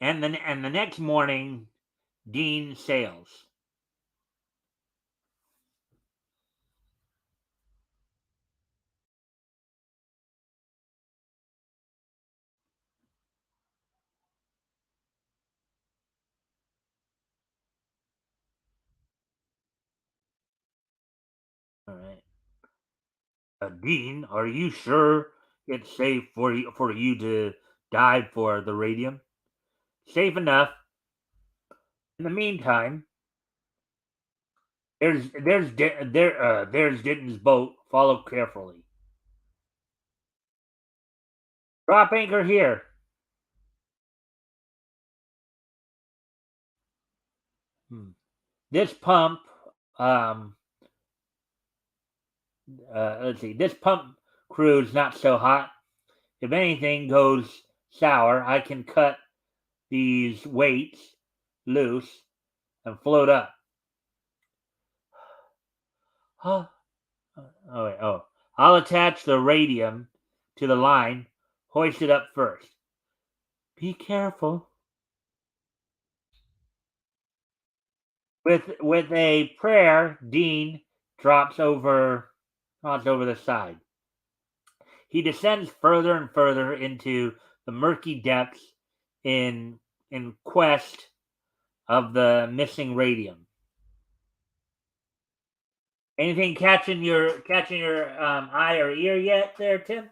And the next morning, Dean sails. All right. Dean, are you sure it's safe for you to dive for the radium? Safe enough. In the meantime, there's Denton's boat. Follow carefully. Drop anchor here. Hmm. This pump, um, let's see. This pump crew's not so hot. If anything goes sour, I can cut these weights loose and float up. Huh? Oh, wait, oh. I'll attach the radium to the line. Hoist it up first. Be careful. With a prayer, Dean drops over the side. He descends further and further into the murky depths in quest of the missing radium. Anything catching your eye or ear yet, there, Tim?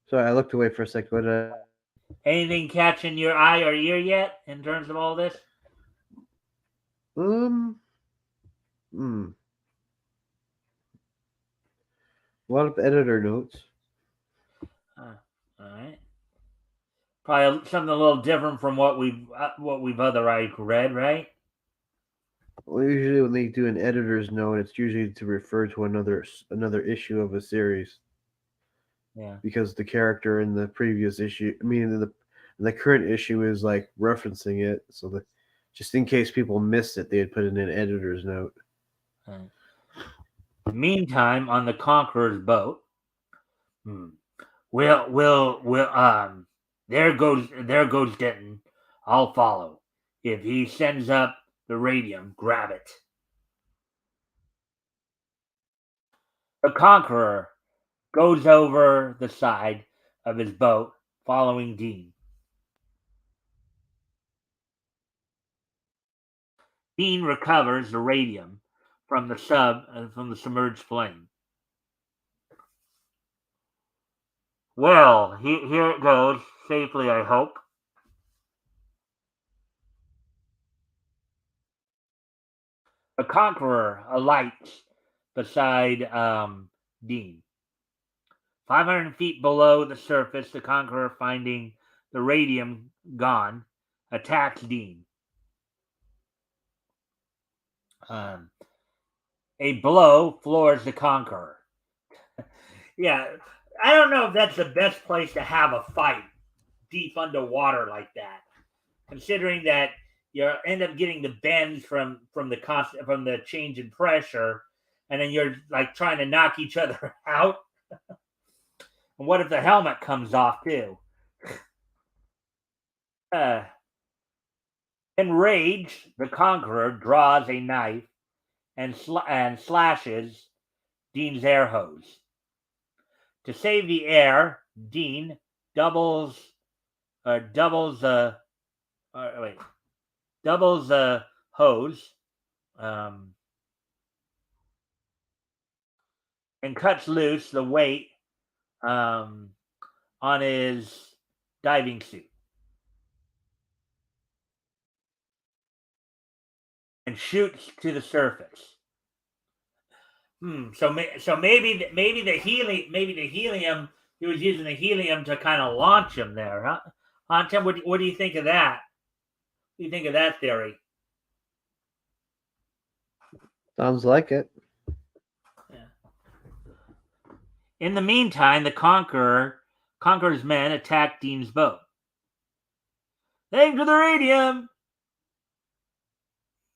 Sorry, I looked away for a second. But Anything catching your eye or ear yet in terms of all this? um, a lot of editor notes. All right. Probably something a little different from what we've otherwise read, right? Well, usually when they do an editor's note, it's usually to refer to another issue of a series. Yeah. Because the character in the previous issue, I mean, in the current issue is like referencing it, so that just in case people missed it, they had put in an editor's note. Right. Meantime, on the Conqueror's boat, there goes Denton. I'll follow. If he sends up the radium, grab it. The Conqueror goes over the side of his boat, following Dean. Dean recovers the radium from the submerged plane. Well, here it goes, safely, I hope. The Conqueror alights beside Dean. 500 feet below the surface, the Conqueror, finding the radium gone, attacks Dean. A blow floors the Conqueror. Yeah, I don't know if that's the best place to have a fight deep underwater like that, considering that you end up getting the bends from the change in pressure, and then you're like trying to knock each other out. And what if the helmet comes off too? Enraged, the Conqueror draws a knife and slashes Dean's air hose. To save the air, Dean doubles the hose, and cuts loose the weight on his diving suit and shoots to the surface. So maybe the helium, he was using the helium to kind of launch him there, huh? Tim, what do you think of that? What do you think of that theory? Sounds like it. Yeah. In the meantime, the Conqueror's men attack Dean's boat. Thanks for the radium,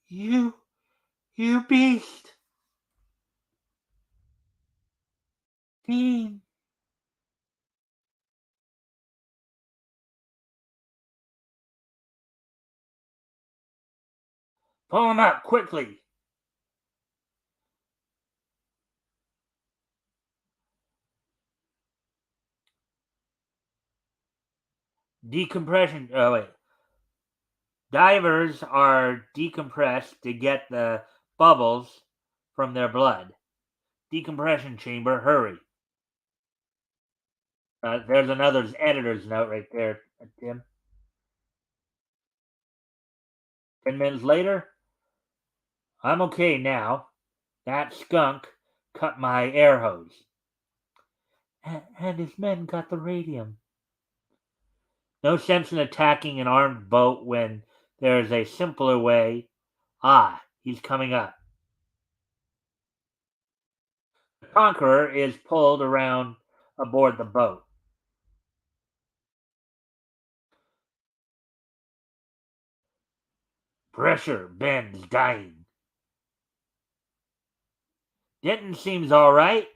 you beast, Dean. Pull him up quickly. Decompression. Oh wait. Divers are decompressed to get the bubbles from their blood. Decompression chamber, hurry. There's another editor's note right there, Tim. 10 minutes later, I'm okay now. That skunk cut my air hose. And his men got the radium. No sense in attacking an armed boat when there is a simpler way. Ah, he's coming up. The Conqueror is pulled around aboard the boat. Pressure, Ben's dying. Denton seems all right.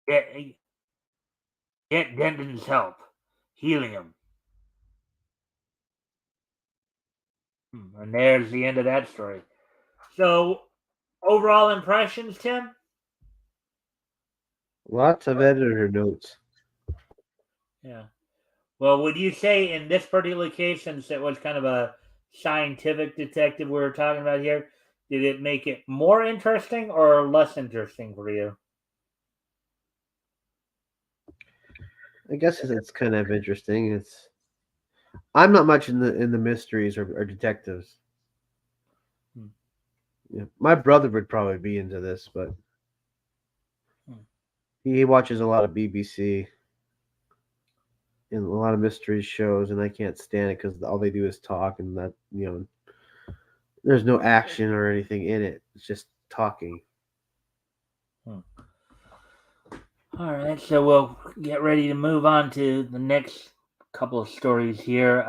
Get Denton's help. Helium. And there's the end of that story. So, overall impressions, Tim? Lots of editor notes. Yeah. Well, would you say in this particular case, since it was kind of a scientific detective we were talking about here, did it make it more interesting or less interesting for you? I guess it's kind of interesting. I'm not much in the mysteries or detectives. Yeah, my brother would probably be into this, but he watches a lot of BBC and a lot of mystery shows, and I can't stand it because all they do is talk, and that there's no action or anything in it. It's just talking. All right, so we'll get ready to move on to the next couple of stories here.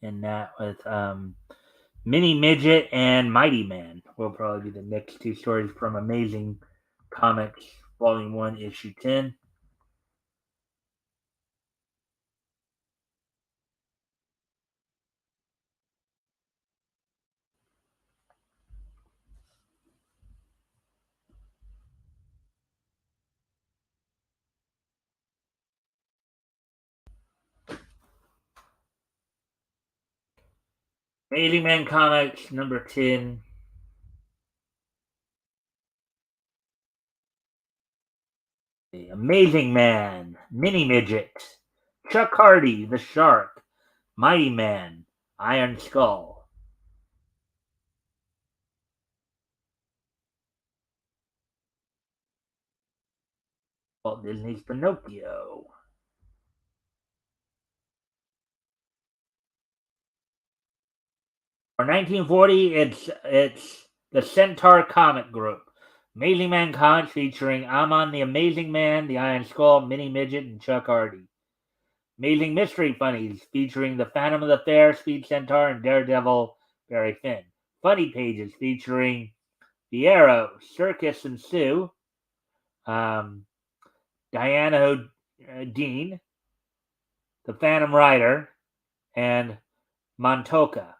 And that with Mini Midget and Mighty Man will probably be the next two stories from Amazing Comics, Volume 1, Issue 10. Amazing Man Comics number 10. The Amazing Man, Mini Midget, Chuck Hardy, the Shark, Mighty Man, Iron Skull. Walt Disney's Pinocchio. For 1940, it's the Centaur Comic Group. Amazing Man Comics featuring Amon the Amazing Man, the Iron Skull, Mini Midget, and Chuck Hardy. Amazing Mystery Funnies featuring the Phantom of the Fair, Speed Centaur, and Daredevil Barry Finn. Funny Pages featuring the Arrow, Circus and Sue, Diana Dean, the Phantom Rider, and Montoka.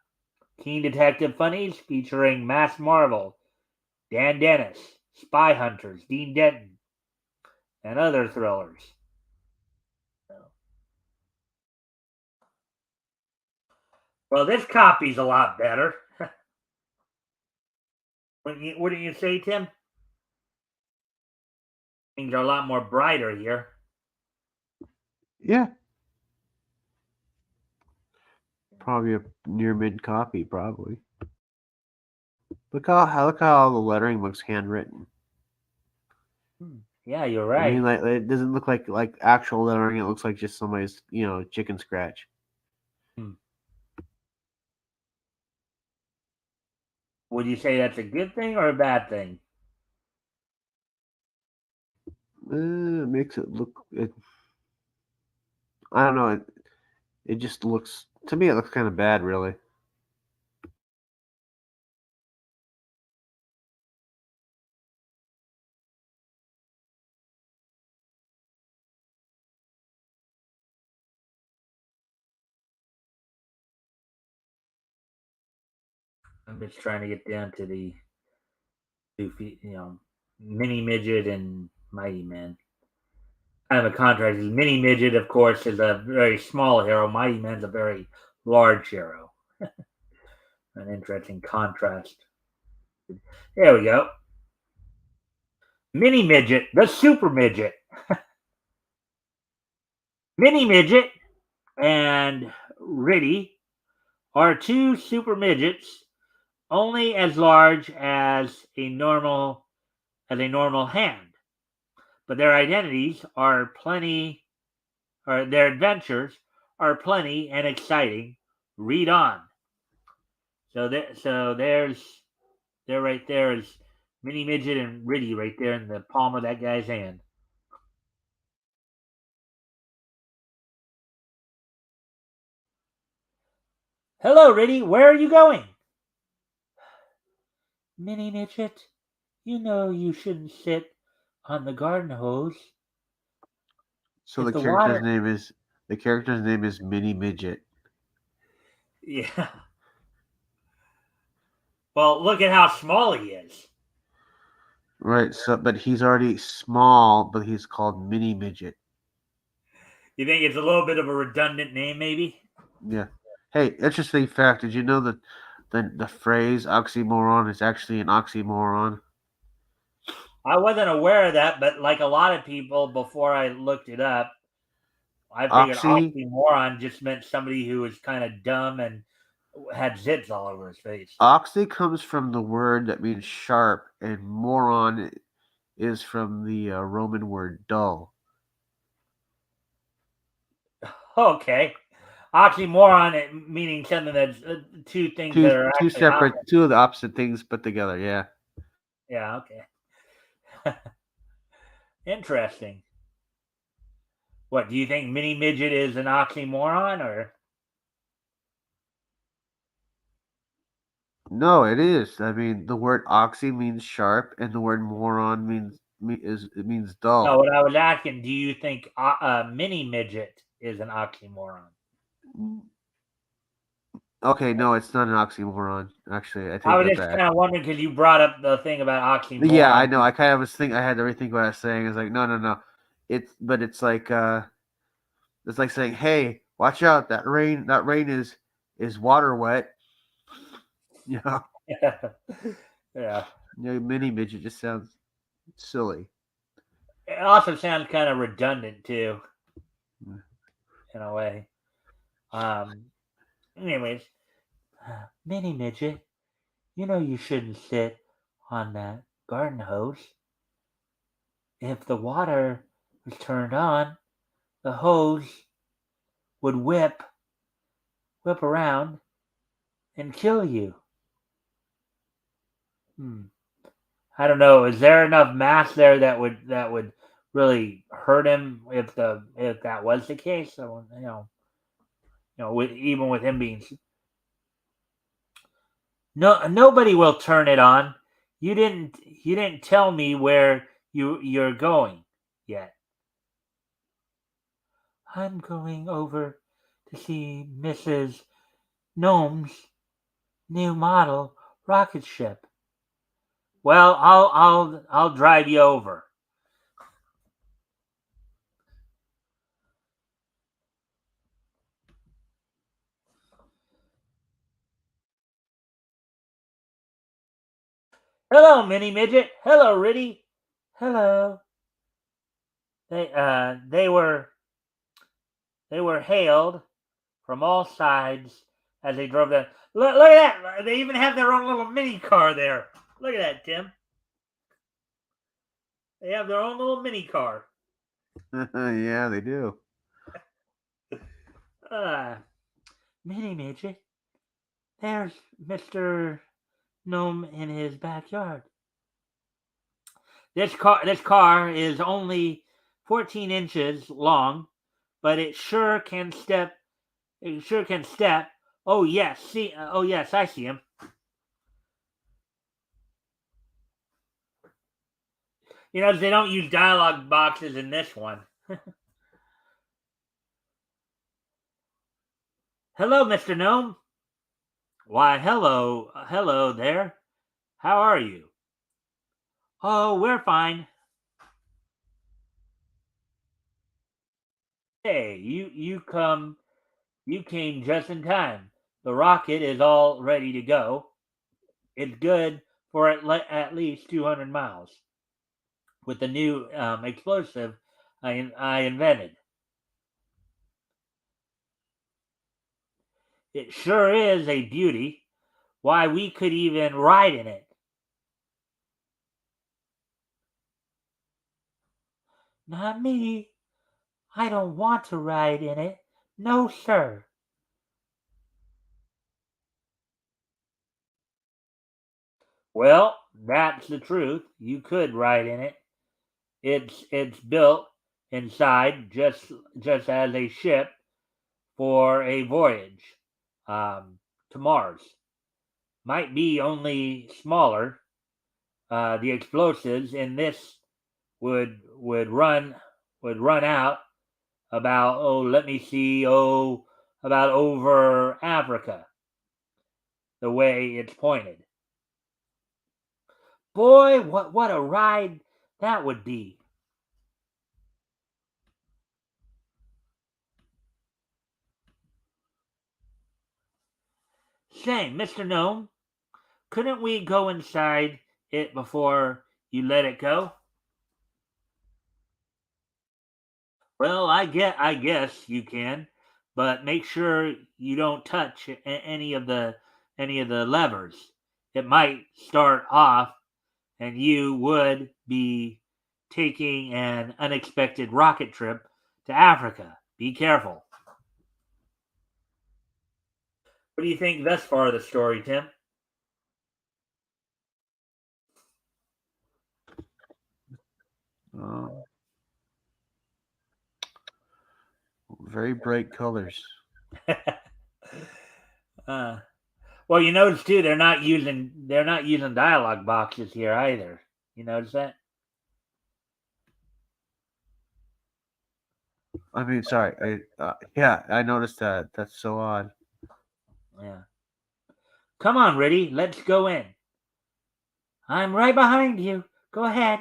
Keen Detective Funnies featuring Mass Marvel, Dan Dennis, Spy Hunters, Dean Denton, and other thrillers. Well, this copy's a lot better. Wouldn't you say, Tim? Things are a lot more brighter here. Yeah. Probably a near mid copy, probably. Look how all the lettering looks handwritten. Yeah, you're right. I mean, like it doesn't look like actual lettering. It looks like just somebody's chicken scratch. Would you say that's a good thing or a bad thing? It makes it look. I don't know. It just looks to me. It looks kind of bad, really. I'm just trying to get down to the Mini Midget and Mighty Man. Kind of a contrast. Mini Midget, of course, is a very small hero. Mighty Man's a very large hero. An interesting contrast. There we go. Mini Midget, the Super Midget. Mini Midget and Riddy are two super midgets only as large as a normal hand. But their identities are plenty, or their adventures are plenty and exciting. Read on. So there's there right there is Mini Midget and Riddy right there in the palm of that guy's hand. Hello, Riddy. Where are you going? Mini Midget, you know you shouldn't sit on the garden hose. So If the the character's water... name is Mini Midget. Yeah. Well, look at how small he is. Right. So, but he's already small, but he's called Mini Midget. You think it's a little bit of a redundant name, maybe? Yeah. Hey, interesting fact. Did you know that the phrase oxymoron is actually an oxymoron? I wasn't aware of that, but like a lot of people, before I looked it up, I figured oxymoron just meant somebody who was kind of dumb and had zits all over his face. Oxy comes from the word that means sharp, and moron is from the Roman word dull. Okay. Oxymoron meaning something that's two things that are two separate, opposite. two of the opposite things put together. Yeah. Yeah. Okay. Interesting. What do you think? Mini Midget is an oxymoron, or? No, it is. I mean, the word oxy means sharp, and the word moron means dull. No, what I was asking, do you think Mini Midget is an oxymoron? Okay, no, it's not an oxymoron. Actually, I take I was that just back. kind of wondering because you brought up the thing about oxymoron. Yeah, I know. I kind of was thinking. I had to rethink what I was saying. It's like, no. It's like saying, hey, watch out! That rain is water wet. Yeah. Yeah. Mini midget just sounds silly. It also sounds kind of redundant too, Mm. in a way. Um. Anyways, mini midget, you know you shouldn't sit on that garden hose. If the water was turned on, the hose would whip around and kill you. Hmm. I don't know. Is there enough mass there that would really hurt him if that was the case? So with even with him being nobody will turn it on. You didn't tell me where you're going yet. I'm going over to see Mrs. Gnome's new model rocket ship. Well, I'll drive you over. Hello, Mini Midget. Hello, Riddy. Hello. They were hailed from all sides as they drove them. Look at that! They even have their own little mini car there. Look at that, Tim. They have their own little mini car. Yeah, they do. Uh, Mini Midget. There's Mr. Gnome in his backyard. This car is only 14 inches long, but it sure can step. It sure can step. Oh yes, I see him. They don't use dialogue boxes in this one. Hello, Mr. Gnome. Why, hello there. How are you? Oh, we're fine. Hey, you came just in time. The rocket is all ready to go. It's good for at least 200 miles with the new explosive I invented. It sure is a beauty. Why, we could even ride in it. Not me. I don't want to ride in it. No, sir. Well, that's the truth. You could ride in it. It's built inside just as a ship for a voyage to Mars. Might be only smaller. The explosives in this would run out about let me see about over Africa the way it's pointed. Boy, what a ride that would be. Say, Mr. Gnome, couldn't we go inside it before you let it go? Well, I guess you can, but make sure you don't touch any of the levers. It might start off and you would be taking an unexpected rocket trip to Africa. Be careful. What do you think thus far of the story, Tim? Uh, very bright colors. uh, well, you notice too they're not using dialogue boxes here either. You notice that? I mean, sorry. Yeah, I noticed that. That's so odd. Yeah. Come on, Riddy, let's go in. I'm right behind you. Go ahead.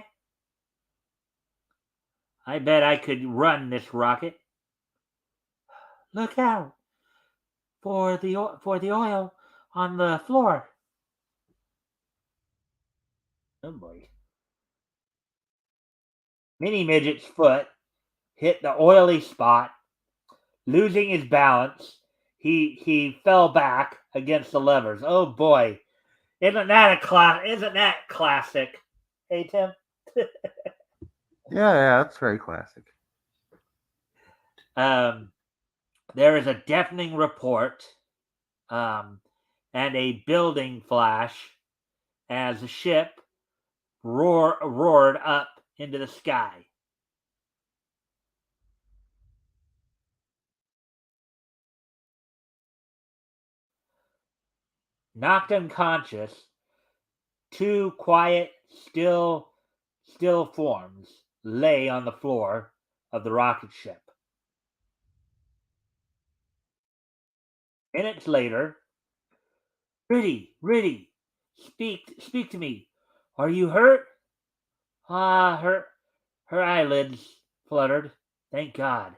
I bet I could run this rocket. Look out for the oil on the floor. Oh boy. Mini Midget's foot hit the oily spot. Losing his balance, he fell back against the levers. Oh boy. Isn't that classic? Hey Tim? Yeah, that's very classic. There is a deafening report and a building flash as the ship roared up into the sky. Knocked unconscious, two quiet, still forms lay on the floor of the rocket ship. Minutes later, Riddy, speak to me. Are you hurt? Ah, her eyelids fluttered. Thank God.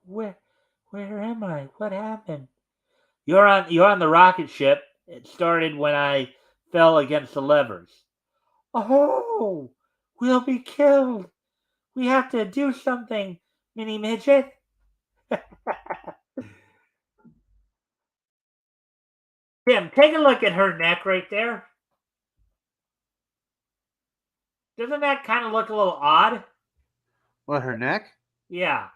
Where am I? What happened? You're on the rocket ship. It started when I fell against the levers. Oh, we'll be killed. We have to do something, Mini Midget. Tim, take a look at her neck right there. Doesn't that kind of look a little odd? What, her neck? Yeah.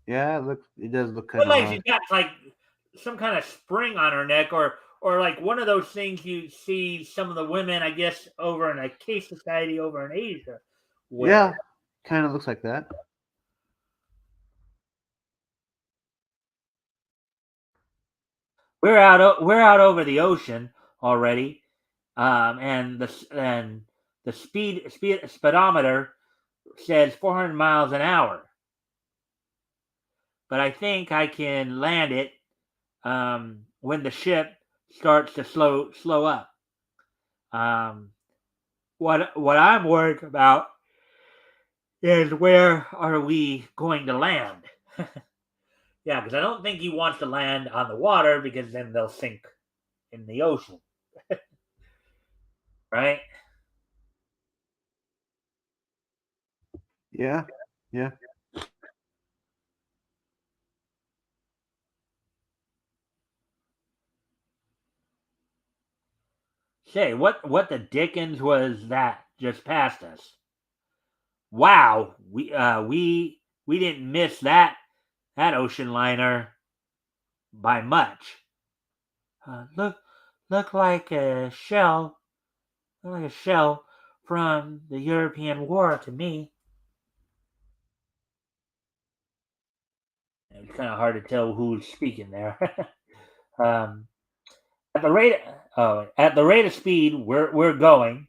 Yeah, it does look kind Look of like odd. she's got like some kind of spring on her neck, or like one of those things you see some of the women, I guess, over in a case society over in Asia wear. Yeah, kind of looks like that. We're out over the ocean already, and the speedometer says 400 miles an hour. But I think I can land it when the ship starts to slow up. What I'm worried about is where are we going to land? Yeah, because I don't think he wants to land on the water because then they'll sink in the ocean, right? Yeah, yeah. Say, what the dickens was that just past us? Wow, we didn't miss that ocean liner by much. Look like a shell, from the European War to me. It's kind of hard to tell who's speaking there. um, at the rate of speed we're going,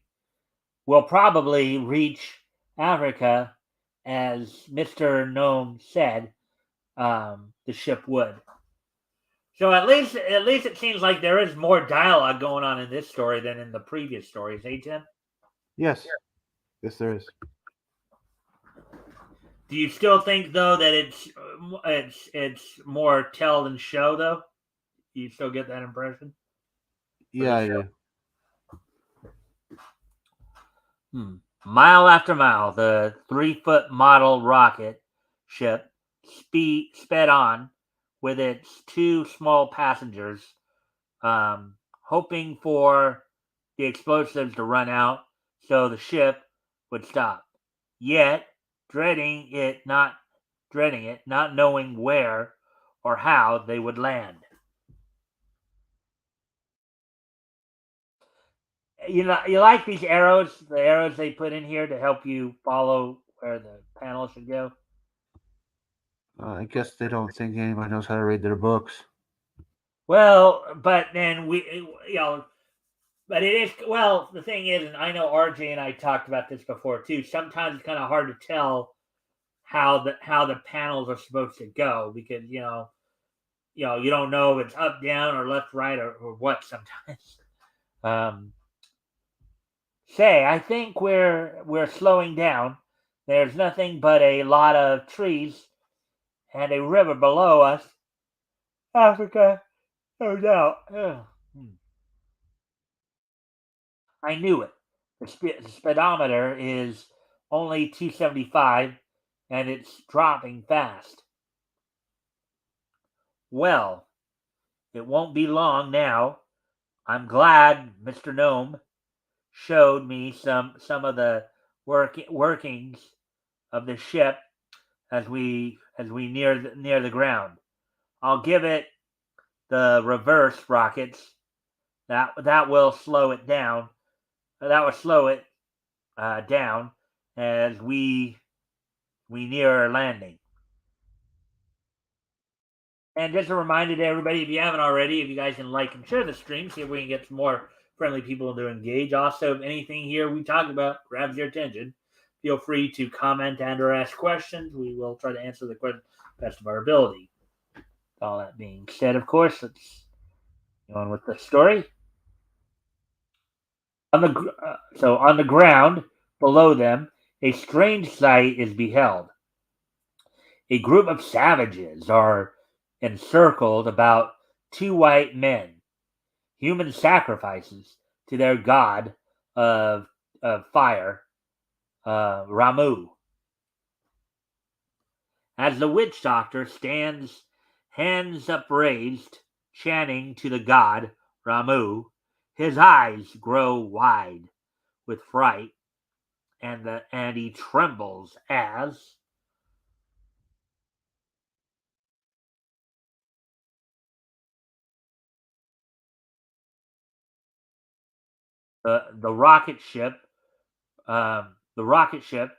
we'll probably reach Africa, as Mr. Gnome said the ship would. So at least it seems like there is more dialogue going on in this story than in the previous stories, eh, Tim? Yes, there is. Do you still think though that it's more tell than show though? Do you still get that impression? Yeah, I do. Mile after mile, the 3-foot model rocket ship sped on with its two small passengers, hoping for the explosives to run out so the ship would stop. Yet, dreading it, not knowing where or how they would land. You like these arrows, the arrows they put in here to help you follow where the panel should go. I guess they don't think anybody knows how to read their books. Well, but then but it is, well, the thing is, and I know RJ and I talked about this before too. Sometimes it's kind of hard to tell how the panels are supposed to go because you don't know if it's up, down, or left, right, or what sometimes. I think we're slowing down. There's nothing but a lot of trees and a river below us. Africa No doubt. I knew it. The speedometer is only 275 and it's dropping fast. Well, it won't be long now. I'm glad Mr. Gnome showed me some of the workings of the ship as we near the ground. I'll give it the reverse rockets. That will slow it down. That will slow it down as we near our landing. And just a reminder to everybody, if you haven't already, if you guys can like and share the stream, see if we can get some more friendly people to engage. Also, if anything here we talk about grabs your attention, feel free to comment and or ask questions. We will try to answer the question best of our ability. All that being said, of course, let's go on with the story. On the ground below them, a strange sight is beheld. A group of savages are encircled about two white men, human sacrifices to their god of fire, Ramu. As the witch doctor stands, hands upraised, chanting to the god Ramu, his eyes grow wide with fright, and he trembles as the rocket ship, the rocket ship,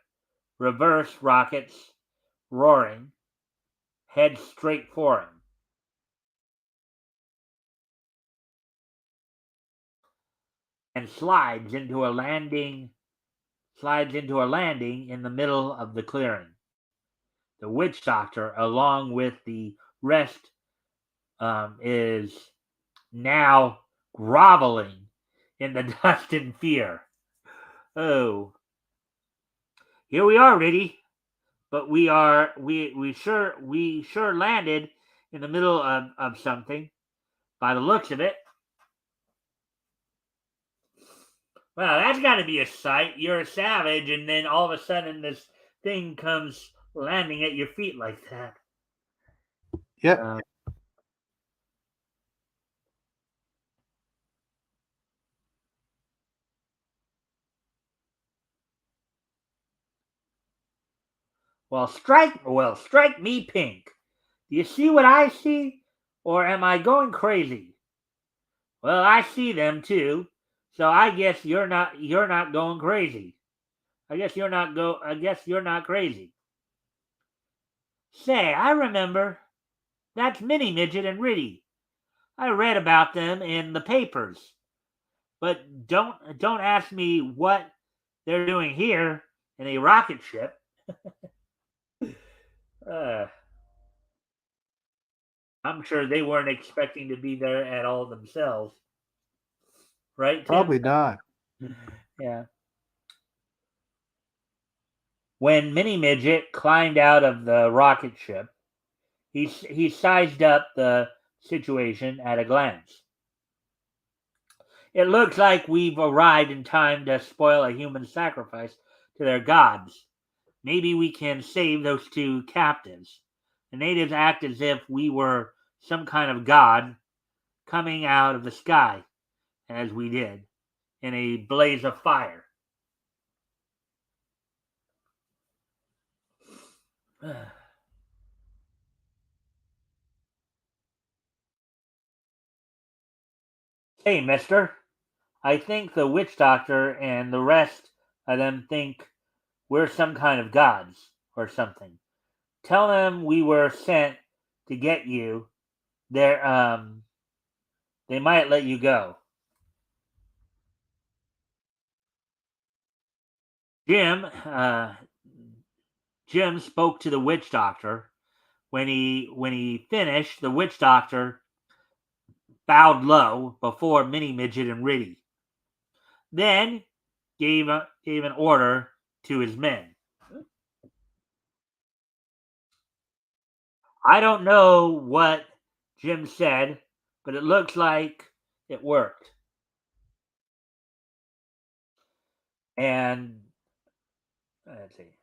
reverse rockets, roaring, heads straight for him, and slides into a landing in the middle of the clearing. The witch doctor, along with the rest, is now groveling in the dust in fear. Oh, here we are, Riddy. But we sure landed in the middle of something by the looks of it. Well, that's got to be a sight. You're a savage, and then all of a sudden this thing comes landing at your feet like that. Yep. Strike me pink. Do you see what I see, or am I going crazy? Well, I see them too, so I guess you're not going crazy. I guess you're not crazy. Say, I remember. That's Mini Midget and Riddy. I read about them in the papers. But don't ask me what they're doing here in a rocket ship. I'm sure they weren't expecting to be there at all themselves. Right, Tim? Probably not. Yeah. When Mini Midget climbed out of the rocket ship, he sized up the situation at a glance. It looks like we've arrived in time to spoil a human sacrifice to their gods. Maybe we can save those two captives. The natives act as if we were some kind of god coming out of the sky, as we did, in a blaze of fire. Hey, mister, I think the witch doctor and the rest of them think we're some kind of gods or something. Tell them we were sent to get you. They're, they might let you go. Jim spoke to the witch doctor. When he finished, the witch doctor bowed low before Mini Midget and Riddy. Then gave an order to his men. I don't know what Jim said, but it looks like it worked. And let's see,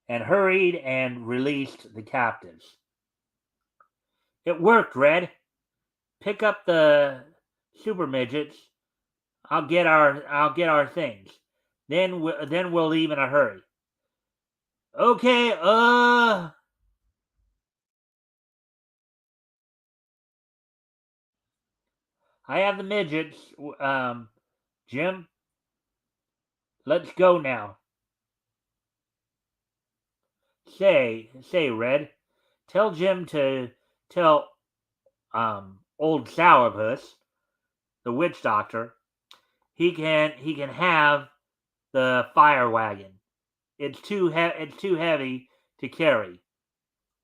and hurried and released the captives. It worked, Red. Pick up the super midgets. I'll get our things. Then we'll leave in a hurry. Okay, I have the midgets. Jim, let's go now. Say, Red. Tell Jim to tell old Sourpuss, the witch doctor, he can have the fire wagon. It's too heavy to carry.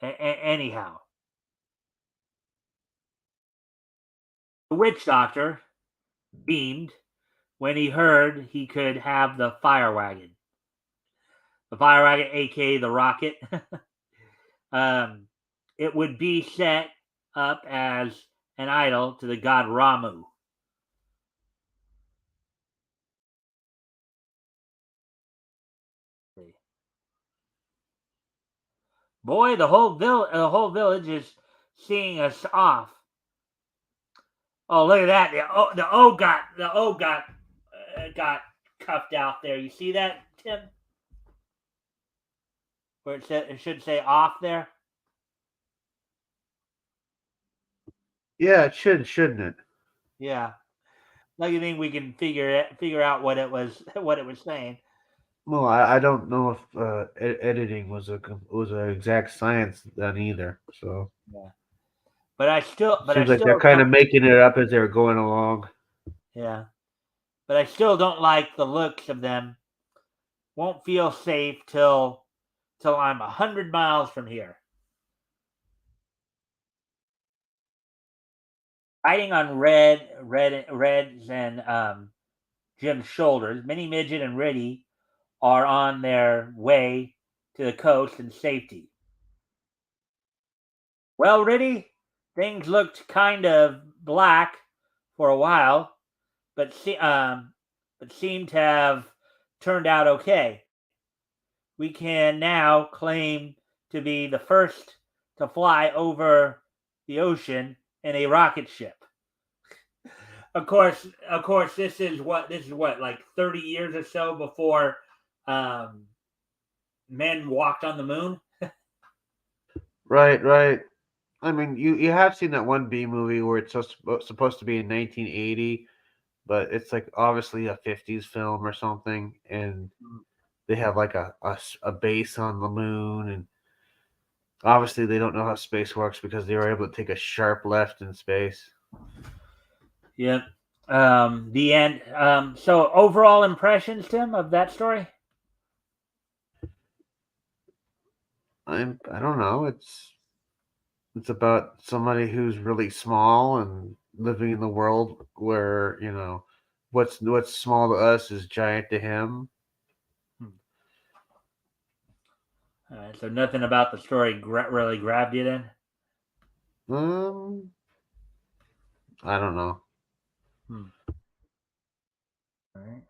Anyhow, the witch doctor beamed when he heard he could have the fire wagon. The fire wagon, aka the rocket. um, it would be set up as an idol to the god Ramu. Boy, the whole village is seeing us off. Oh, look at that! The O got cuffed out there. You see that, Tim? Where it should say off there. Yeah, it should, shouldn't it? Yeah. Like you think we can figure out what it was what it was saying. Well, I don't know if editing was an exact science then either. So Yeah. But I seems like they're still kind don't. of making it up as they're going along. Yeah. But I still don't like the looks of them. Won't feel safe till I'm 100 miles from here. Riding on Red's and Jim's shoulders, Mini Midget and Reddy are on their way to the coast in safety. Well, Reddy, things looked kind of black for a while, but seemed to have turned out okay. We can now claim to be the first to fly over the ocean in a rocket ship. Of course, this is what like 30 years or so before um, men walked on the moon. Right, right. I mean, you have seen that one B movie where it's supposed to be in 1980, but it's like obviously a 50s film or something, and they have like a base on the moon, and obviously they don't know how space works because they were able to take a sharp left in space. Yep. The end. So overall impressions, Tim, of that story? I don't know. It's about somebody who's really small and living in the world where what's small to us is giant to him. Hmm. All right. So nothing about the story really grabbed you then. Um, I don't know. Hmm. All right.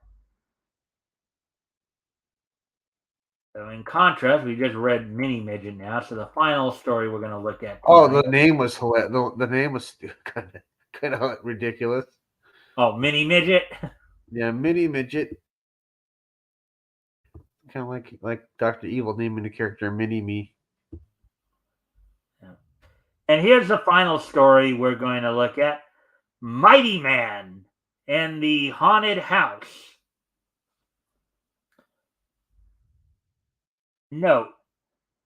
So in contrast, we just read Mini Midget now. So the final story we're going to look at Oh, tonight. the name was kind of ridiculous. Oh, Mini Midget. Yeah, mini midget, kind of like Doctor Evil naming the character Mini Me. Yeah. And here's the final story we're going to look at: Mighty Man and the Haunted House. Note: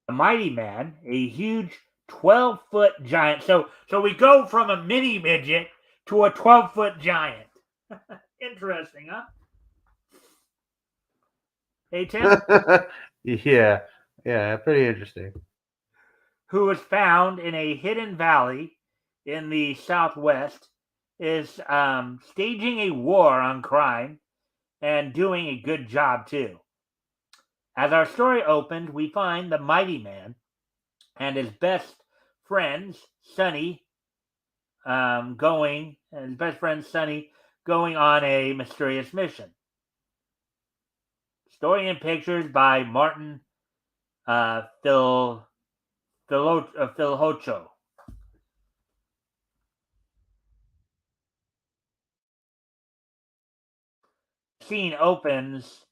a mighty man, a huge 12-foot giant. So we go from a mini midget to a 12-foot giant. Interesting, huh? Hey, Tim? Yeah, yeah, pretty interesting. Who was found in a hidden valley in the southwest, is staging a war on crime and doing a good job, too. As our story opened, we find the mighty man and his best friends, Sonny going, and his best friend Sonny going on a mysterious mission. Story and pictures by Martin Filhocho. Scene opens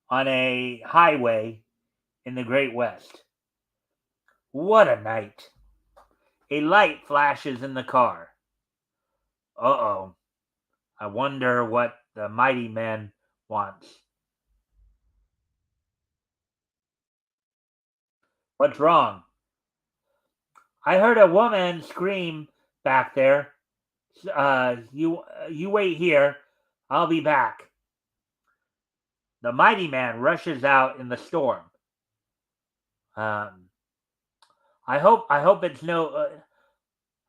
on a highway in the Great West. What a night! A light flashes in the car. Uh-oh. I wonder what the mighty man wants. What's wrong? I heard a woman scream back there. You wait here. I'll be back. The mighty man rushes out in the storm. Um, I hope it's no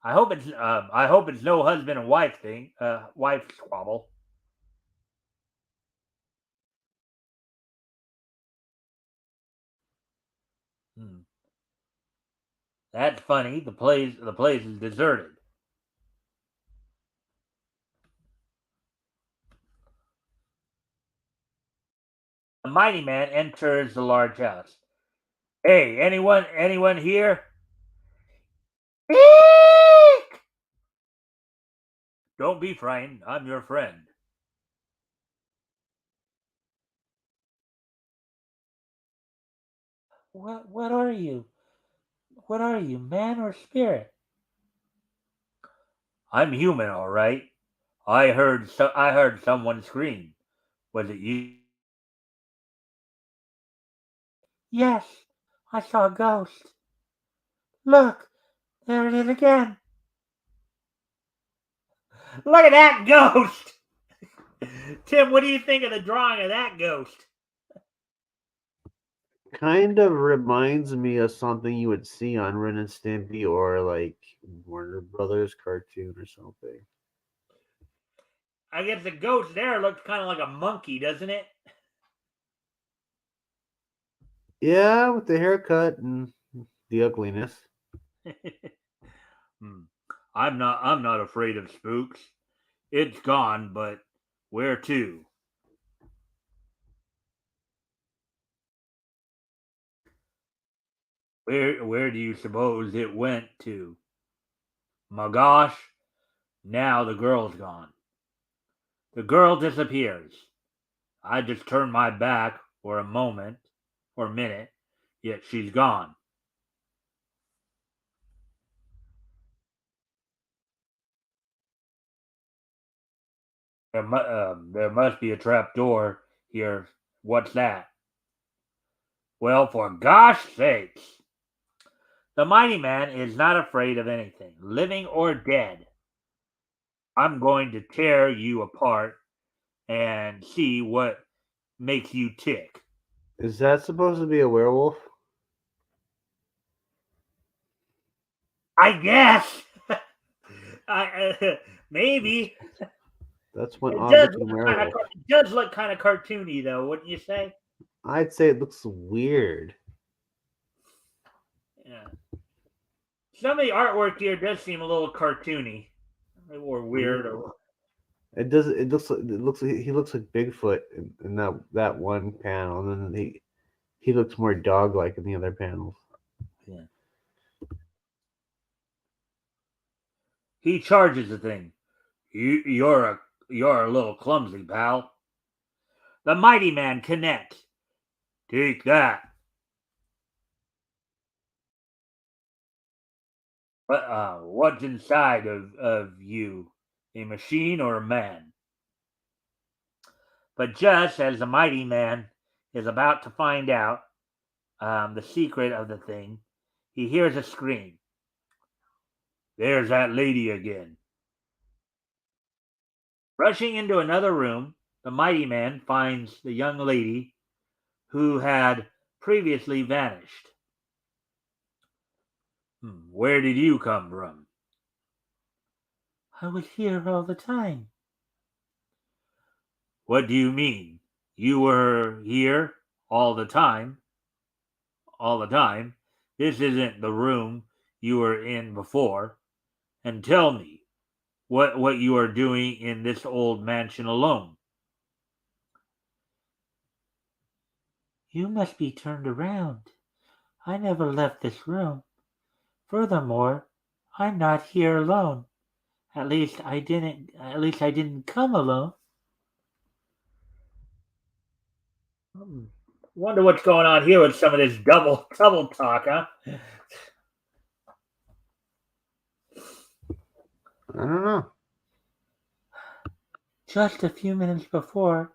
I hope it's no husband and wife thing. Wife squabble. Hmm. That's funny. The place is deserted. The mighty man enters the large house. Hey, anyone here? Eek! Don't be frightened. I'm your friend. What are you? What are you, man or spirit? I'm human, all right. I heard someone scream. Was it you? Yes, I saw a ghost. Look, there it is again. Look at that ghost. Tim, what do you think of the drawing of that ghost? Kind of reminds me of something you would see on Ren and Stimpy or like Warner Brothers cartoon or something. I guess the ghost there looks kind of like a monkey, doesn't it? Yeah, with the haircut and the ugliness. Hmm. I'm not afraid of spooks. It's gone, but where to? Where do you suppose it went to? My gosh, now the girl's gone. The girl disappears. I just turn my back for a moment or minute, yet she's gone. There must be a trap door here. What's that? Well, for gosh sakes! The mighty man is not afraid of anything, living or dead. I'm going to tear you apart and see what makes you tick. Is that supposed to be a werewolf? I guess. Maybe That's one it odd does looking look kind of werewolf. it does look kind of cartoony, though, wouldn't you say? I'd say it looks weird. Yeah. Some of the artwork here does seem a little cartoony, or weird, or It does. It looks like he looks like Bigfoot in that one panel, and then he looks more dog like in the other panels. yeah. He charges the thing. You're a little clumsy, pal. The mighty man connects. Take that. What's inside of you? A machine or a man? But just as the mighty man is about to find out the secret of the thing, he hears a scream. There's that lady again. Rushing into another room, the mighty man finds the young lady who had previously vanished. Where did you come from? I was here all the time. What do you mean? You were here all the time? All the time? This isn't the room you were in before. And tell me, what you are doing in this old mansion alone. You must be turned around. I never left this room. Furthermore, I'm not here alone. At least I didn't come alone. Wonder what's going on here with some of this double talk, huh? I don't know. Just a few minutes before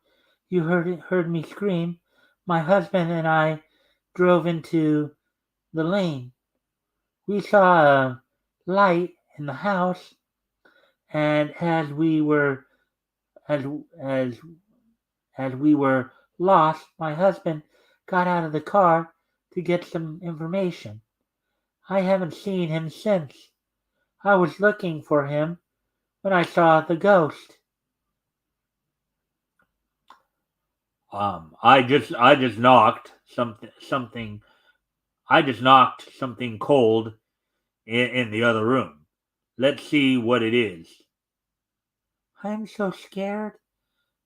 you heard me scream, my husband and I drove into the lane. We saw a light in the house, and as we were lost, my husband got out of the car to get some information. I haven't seen him since. I was looking for him when I saw the ghost. I just knocked something. I just knocked something cold in the other room. Let's see what it is. I'm so scared.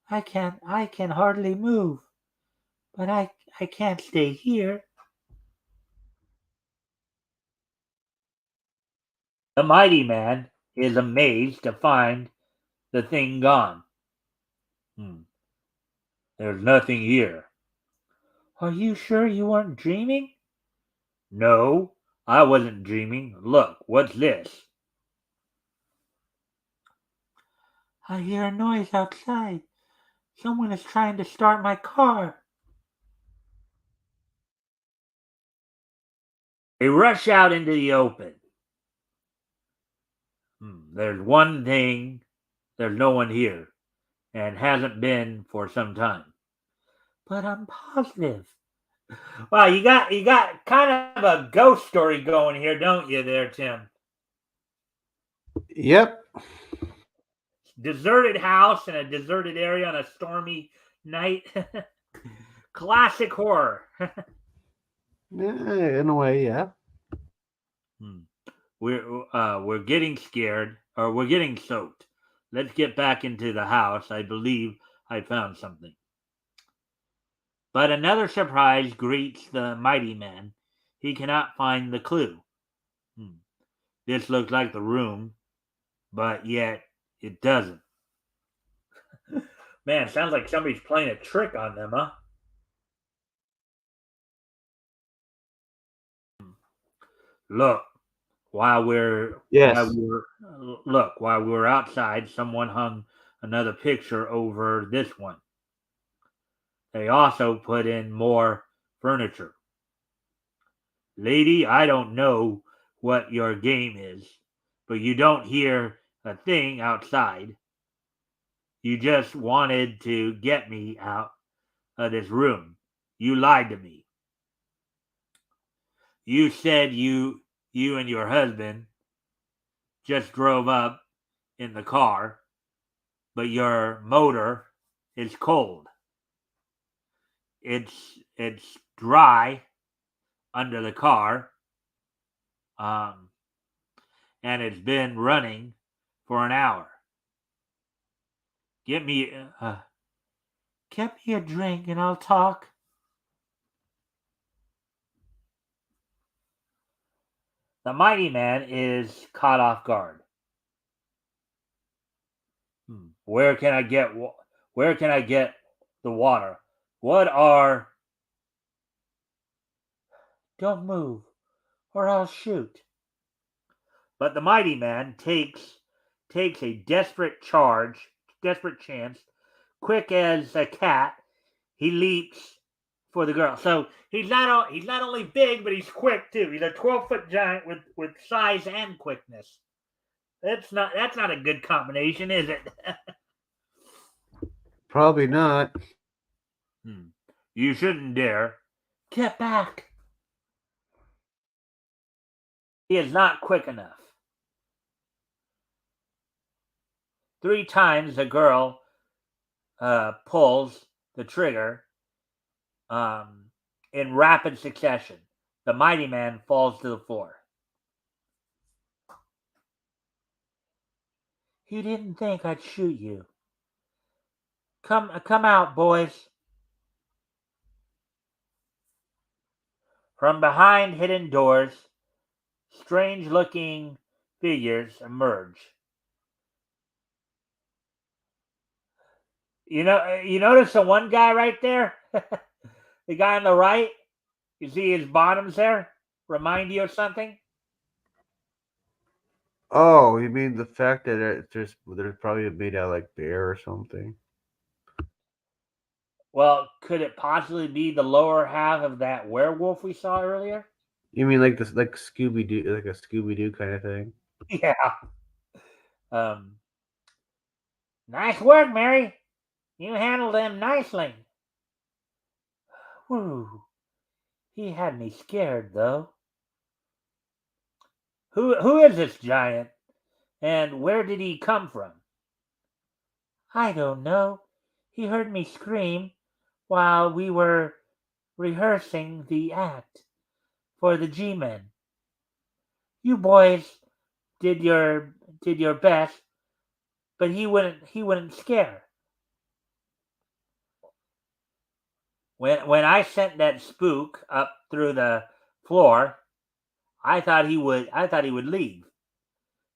I can hardly move. But I can't stay here. The mighty man is amazed to find the thing gone. There's nothing here. Are you sure you weren't dreaming? No, I wasn't dreaming. Look, what's this? I hear a noise outside. Someone is trying to start my car. They rush out into the open. There's one thing. There's no one here, and hasn't been for some time. But I'm positive. Wow, you got kind of a ghost story going here, don't you, there, Tim? Yep. Deserted house in a deserted area on a stormy night. Classic horror. In a way, yeah. We're getting scared, or we're getting soaked. Let's get back into the house. I believe I found something. But another surprise greets the mighty man. He cannot find the clue. This looks like the room, but yet it doesn't. Man, sounds like somebody's playing a trick on them, huh? Look, while we're outside, someone hung another picture over this one. They also put in more furniture. Lady, I don't know what your game is, but you don't hear a thing outside. You just wanted to get me out of this room. You lied to me. You said you and your husband just drove up in the car, but your motor is cold. It's dry under the car, and it's been running for an hour. Get me a drink and I'll talk. The mighty man is caught off guard. Where can I get the water? What are... Don't move, or I'll shoot. But the mighty man takes a desperate chance. Quick as a cat, he leaps for the girl. So he's not only big, but he's quick too. He's a 12-foot giant with size and quickness. That's not a good combination, is it? Probably not. You shouldn't dare. Get back. He is not quick enough. 3 times the girl pulls the trigger in rapid succession. The mighty man falls to the floor. You didn't think I'd shoot you. Come out, boys. From behind hidden doors, strange-looking figures emerge. You notice the one guy right there? The guy on the right? You see his bottoms there? Remind you of something? Oh, you mean the fact that they're probably made out of like bear or something? Well, could it possibly be the lower half of that werewolf we saw earlier? You mean like this, like Scooby Doo, like a Scooby Doo kind of thing? Yeah. Um, Nice work, Mary. You handled them nicely. Whew. He had me scared, though. Who is this giant? And where did he come from? I don't know. He heard me scream while we were rehearsing the act for the G-Men. You boys did your best, but he wouldn't scare. When I sent that spook up through the floor, I thought he would leave,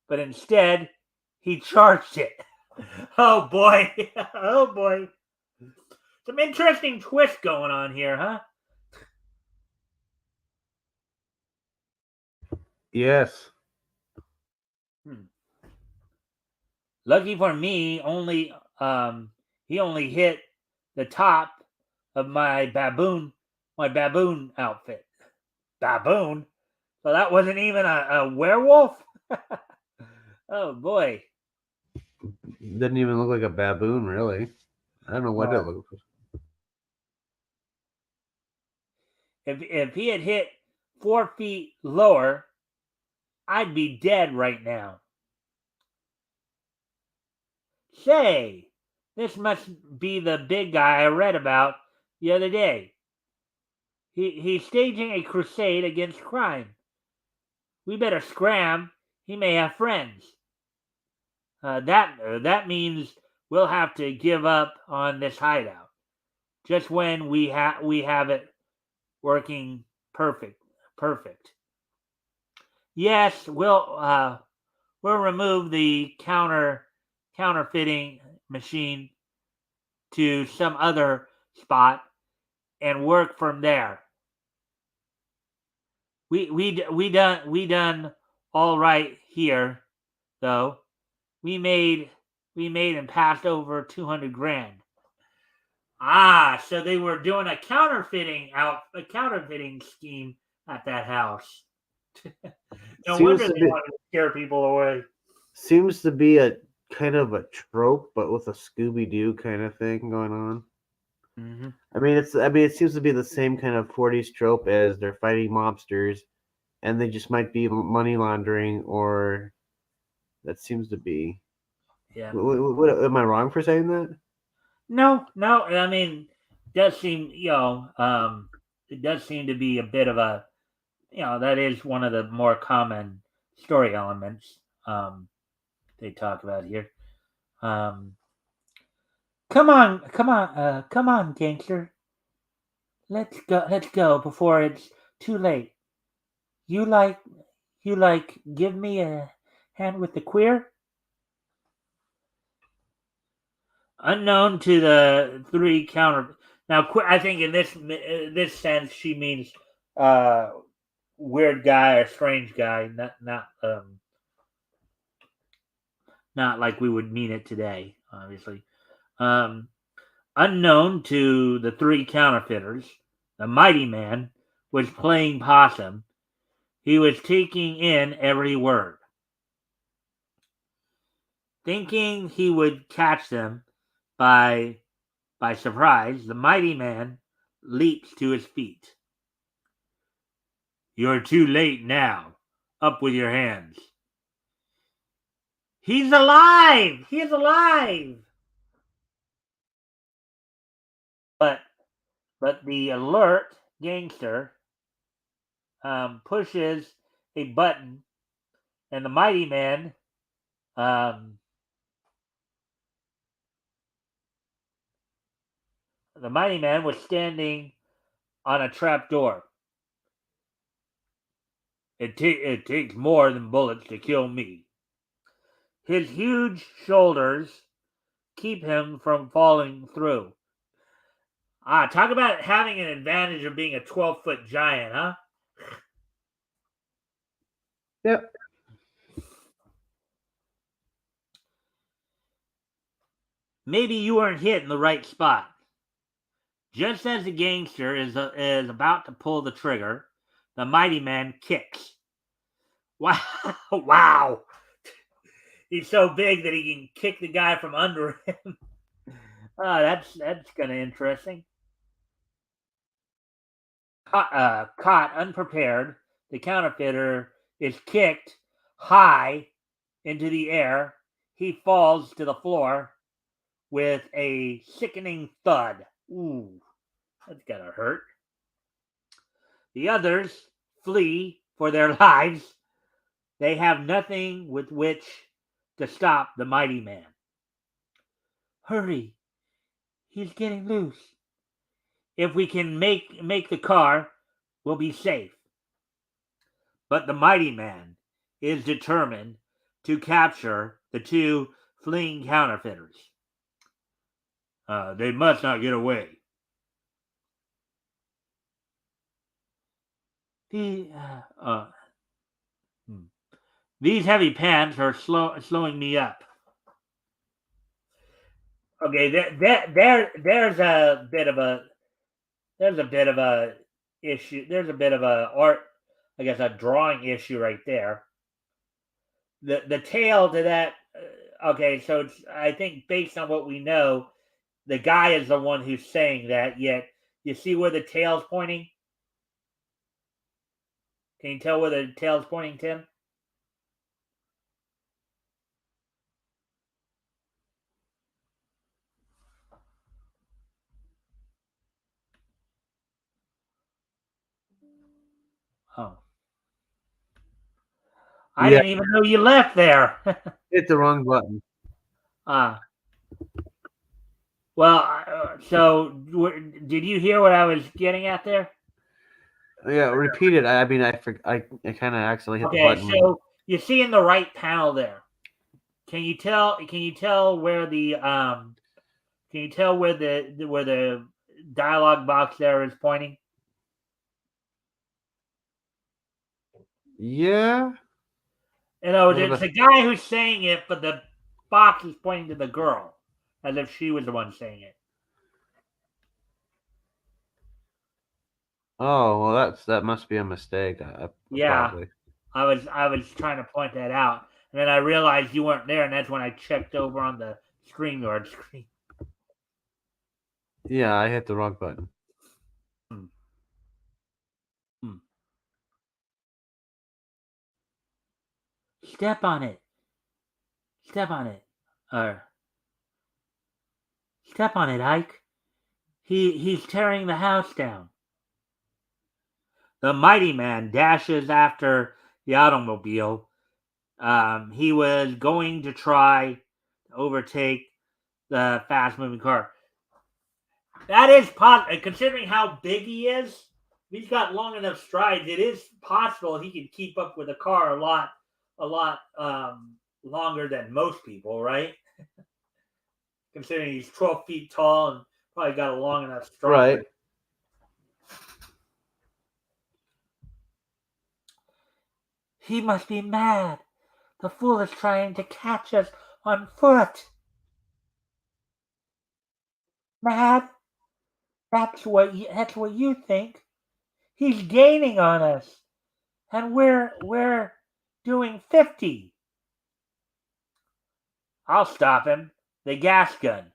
but instead he charged it. Oh boy, oh boy, some interesting twist going on here, huh? Yes. Lucky for me, he only hit the top of my baboon outfit. Baboon? So that wasn't even a werewolf? Oh boy. Didn't even look like a baboon, really. I don't know what it looked like. If he had hit 4 feet lower, I'd be dead right now. Say, this must be the big guy I read about the other day. He's staging a crusade against crime. We better scram. He may have friends. That means we'll have to give up on this hideout. Just when we have it working perfect. Yes, we'll remove the counterfeiting machine to some other spot and work from there. We done all right here, though. We made and passed over 200 grand. Ah, so they were doing a counterfeiting scheme at that house. No wonder they wanted to scare people away. Seems to be a kind of a trope, but with a Scooby Doo kind of thing going on. Mm-hmm. I mean, it seems to be the same kind of 40s trope as they're fighting mobsters, and they just might be money laundering, or that seems to be. Yeah. What am I wrong for saying that? No. I mean, it does seem it does seem to be a bit of a that is one of the more common story elements they talk about here. Come on, gangster. Let's go before it's too late. You like give me a hand with the queer? Unknown to the three counter. Now, I think in this sense, she means weird guy or strange guy, not like we would mean it today, obviously. Unknown to the three counterfeiters, the mighty man was playing possum. He was taking in every word. Thinking he would catch them by surprise, the mighty man leaps to his feet. You're too late now. Up with your hands. He's alive! He's alive! But the alert gangster pushes a button, and the mighty man The mighty man was standing on a trap door. It takes more than bullets to kill me. His huge shoulders keep him from falling through. Talk about having an advantage of being a 12-foot giant, huh? Yep. Maybe you weren't hit in the right spot. Just as the gangster is about to pull the trigger, the mighty man kicks. Wow! Wow! He's so big that he can kick the guy from under him. That's kind of interesting. Caught unprepared, the counterfeiter is kicked high into the air. He falls to the floor with a sickening thud. Ooh, that's gotta hurt. The others flee for their lives. They have nothing with which to stop the mighty man. Hurry! He's getting loose. If we can make the car, we'll be safe. But the mighty man is determined to capture the two fleeing counterfeiters. They must not get away. These heavy pants are slowing me up. Okay, there's a bit of a issue. There's a bit of a art, I guess, a drawing issue right there. The tail to that. Okay, so it's, I think based on what we know, the guy is the one who's saying that. Yet you see where the tail's pointing. Can you tell where the tail's pointing, Tim? Oh. I didn't even know you left there. Hit the wrong button. Well, so did you hear what I was getting at there? Yeah, repeat it. I mean, I kind of accidentally hit the button. Okay, so you see in the right panel there. Can you tell where the where the dialogue box there is pointing? Yeah. You know, it's the guy who's saying it, but the box is pointing to the girl, as if she was the one saying it. Oh well, that must be a mistake. Yeah, probably. I was trying to point that out, and then I realized you weren't there, and that's when I checked over on the StreamYard screen. Yeah, I hit the wrong button. Step on it. Step on it. Step on it, Ike. He's tearing the house down. The mighty man dashes after the automobile. He was going to try to overtake the fast-moving car. That is possible, considering how big he is. If he's got long enough strides, it is possible he could keep up with a car a lot longer than most people, right? Considering he's 12 feet tall and probably got a long enough stride. Right. He must be mad. The fool is trying to catch us on foot. Mad? That's what you think. He's gaining on us, and we're doing 50. I'll stop him. The gas gun.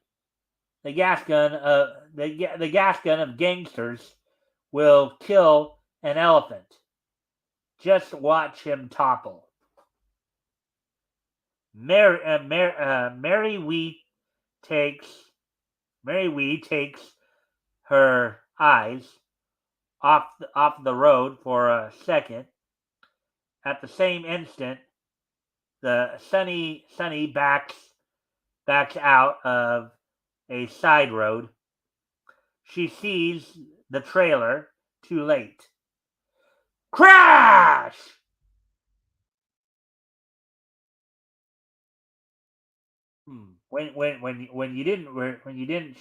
The gas gun of gangsters will kill an elephant. Just watch him topple. Mary Wee takes her eyes off the road for a second. At the same instant, the Sunny backs out of a side road. she sees the trailer too late. Crash! When you didn't when you didn't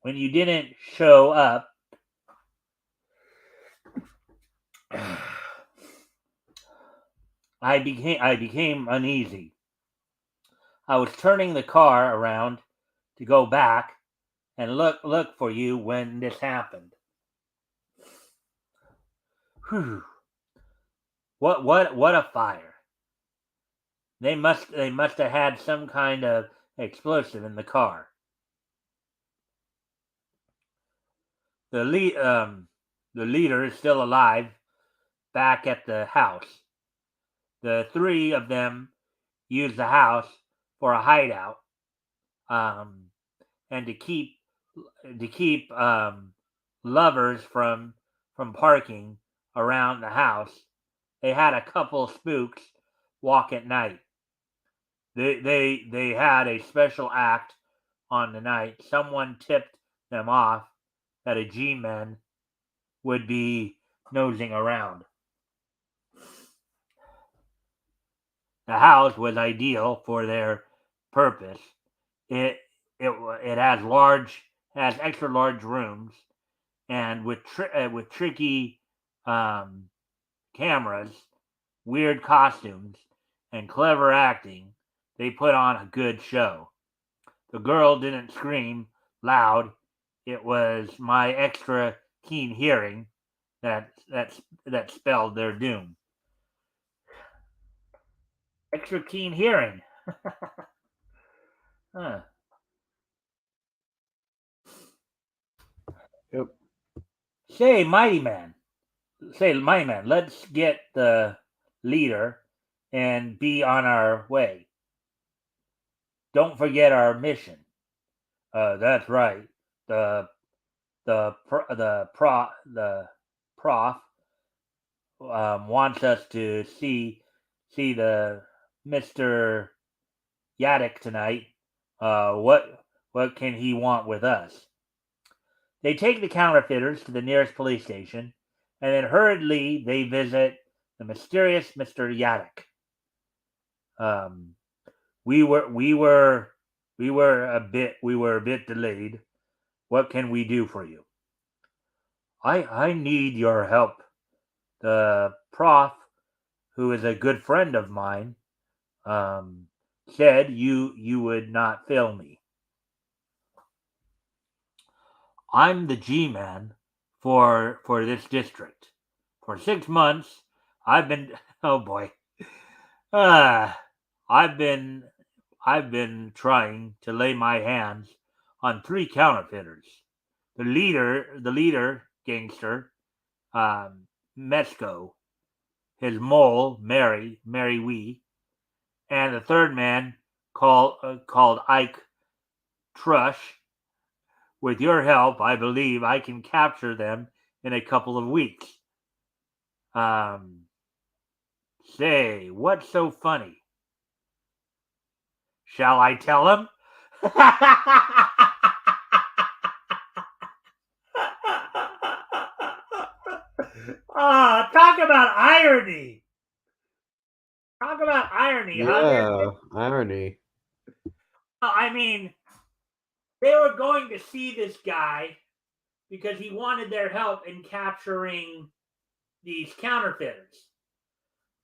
when you didn't show up, I became uneasy. I was turning the car around to go back and look for you when this happened. Whew. What a fire. They must have had some kind of explosive in the car. The leader is still alive back at the house. The three of them use the house for a hideout, and to keep lovers from parking around the house. They had a couple spooks walk at night. They had a special act on the night. Someone tipped them off that a G-man would be nosing around. The house was ideal for their purpose. It has extra large rooms, and with tricky cameras, weird costumes, and clever acting, they put on a good show. The girl didn't scream loud. It was my extra keen hearing that spelled their doom. Extra keen hearing. Huh. Yep. Say, Mighty Man, let's get the leader and be on our way. Don't forget our mission. That's right. The prof wants us to see the Mr. Yaddick tonight. What can he want with us? They take the counterfeiters to the nearest police station, and then hurriedly they visit the mysterious Mr. Yaddick. We were a bit delayed. What can we do for you? I need your help. The prof, who is a good friend of mine, said you would not fail me. I'm the G-man for this district. For 6 months, I've been oh boy, I've been trying to lay my hands on 3 counterfeiters. The leader gangster, Mesco, his mole Mary Wee, and the third man called Ike Trush. With your help, I believe I can capture them in a couple of weeks. Say, what's so funny? Shall I tell him? Talk about irony. Talk about irony. Yeah, irony. I mean, they were going to see this guy because he wanted their help in capturing these counterfeiters.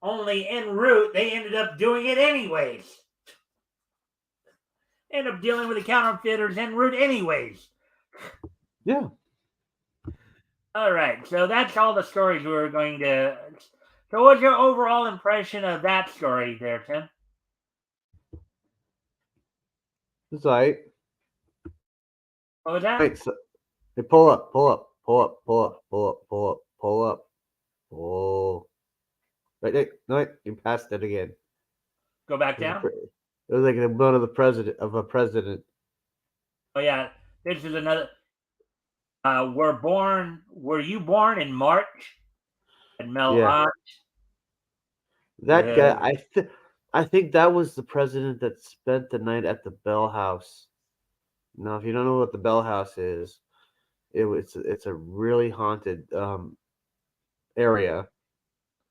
Only en route, they ended up doing it anyways. End up dealing with the counterfeiters en route anyways. Yeah. All right, so that's all the stories we were going to. So, what's your overall impression of that story there, Tim? It's all right. What was that? Wait, so, hey, pull up. Oh. Wait, you passed it again. Go back down? It was like the one of a president. Oh, yeah. This is another. Were you born in March? And Mel Yeah. That Yeah. guy, I think that was the president that spent the night at the Bell House. Now, if you don't know what the Bell House is, it's a really haunted area,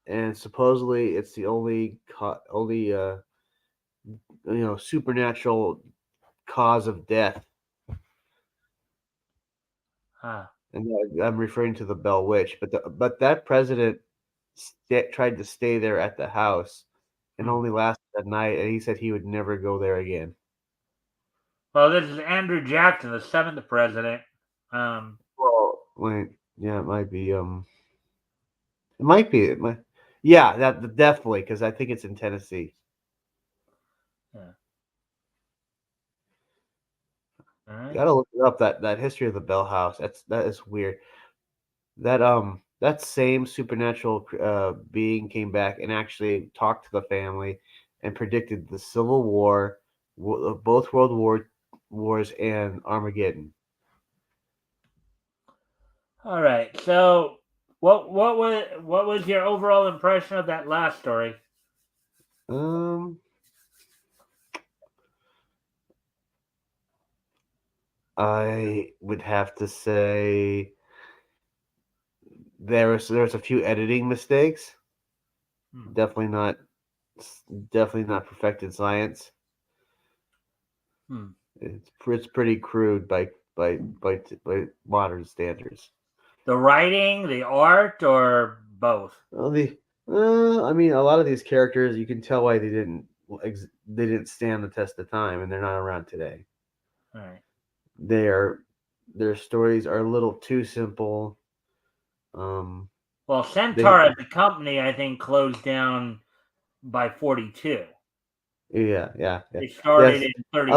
and supposedly it's the only supernatural cause of death. Ah. And I'm referring to the Bell Witch, but that president tried to stay there at the house and only lasted a night, and he said he would never go there again. Well, this is Andrew Jackson, the 7th president. Well, wait, yeah, it might be. It might be. Yeah, that definitely, because I think it's in Tennessee. Yeah. All right. You gotta look it up. That history of the Bell House. That is weird. That same supernatural being came back and actually talked to the family and predicted the Civil War, both Wars, and Armageddon. All right. So, what was your overall impression of that last story? I would have to say there was a few editing mistakes. Definitely not perfected science. It's pretty crude by modern standards. The writing, the art, or both? Well, I mean, a lot of these characters, you can tell why they didn't stand the test of time, and they're not around today. All right. Their stories are a little too simple. Well, Centaur as a company, I think, closed down by 42. Yeah. They started in 36.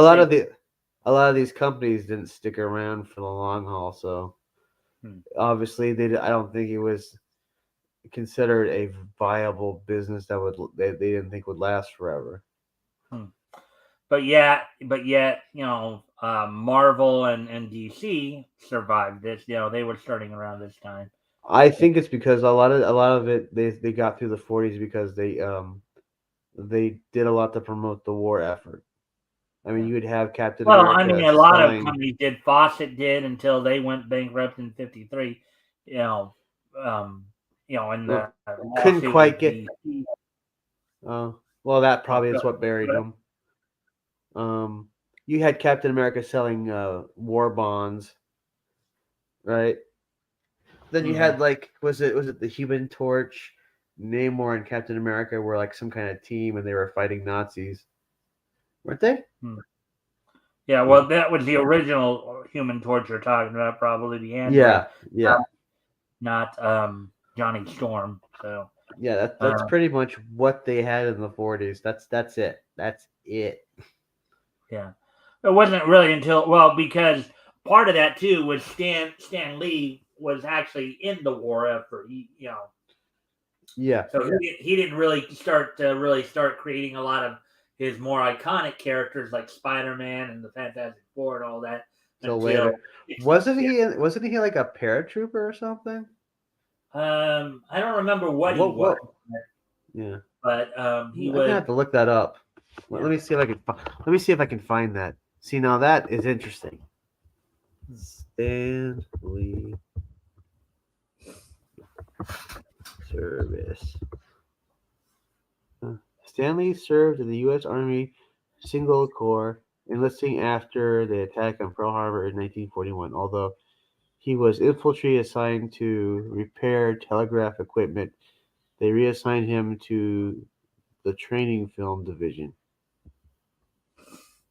A lot of these companies didn't stick around for the long haul, so obviously I don't think it was considered a viable business they didn't think would last forever. But yet, Marvel and DC survived this. They were starting around this time. I think it's because a lot of it they got through the 40s because they did a lot to promote the war effort. I mean, you would have Captain America. I mean, a lot of companies did. Fawcett did until they went bankrupt in '53. And couldn't quite get. Well, that probably is what buried them. You had Captain America selling war bonds, right? Then you had was it the Human Torch, Namor, and Captain America were like some kind of team, and they were fighting Nazis, weren't they? Yeah, well, that was the original Human Torch you're talking about, probably the android. Yeah. Not Johnny Storm. So yeah, that's pretty much what they had in the 40s. That's it. That's it. Yeah, it wasn't really until because part of that too was Stan Lee was actually in the war effort. Yeah. So he didn't really start creating a lot of his more iconic characters like Spider-Man and the Fantastic Four and all that. So later, wasn't he like a paratrooper or something? I don't remember what he was. Yeah, but he was. I have to look that up. Yeah. Let me see if I can find that. See, now that is interesting. Stan Lee service. Stan Lee served in the U.S. Army Single Corps, enlisting after the attack on Pearl Harbor in 1941. Although he was infantry assigned to repair telegraph equipment, they reassigned him to the training film division.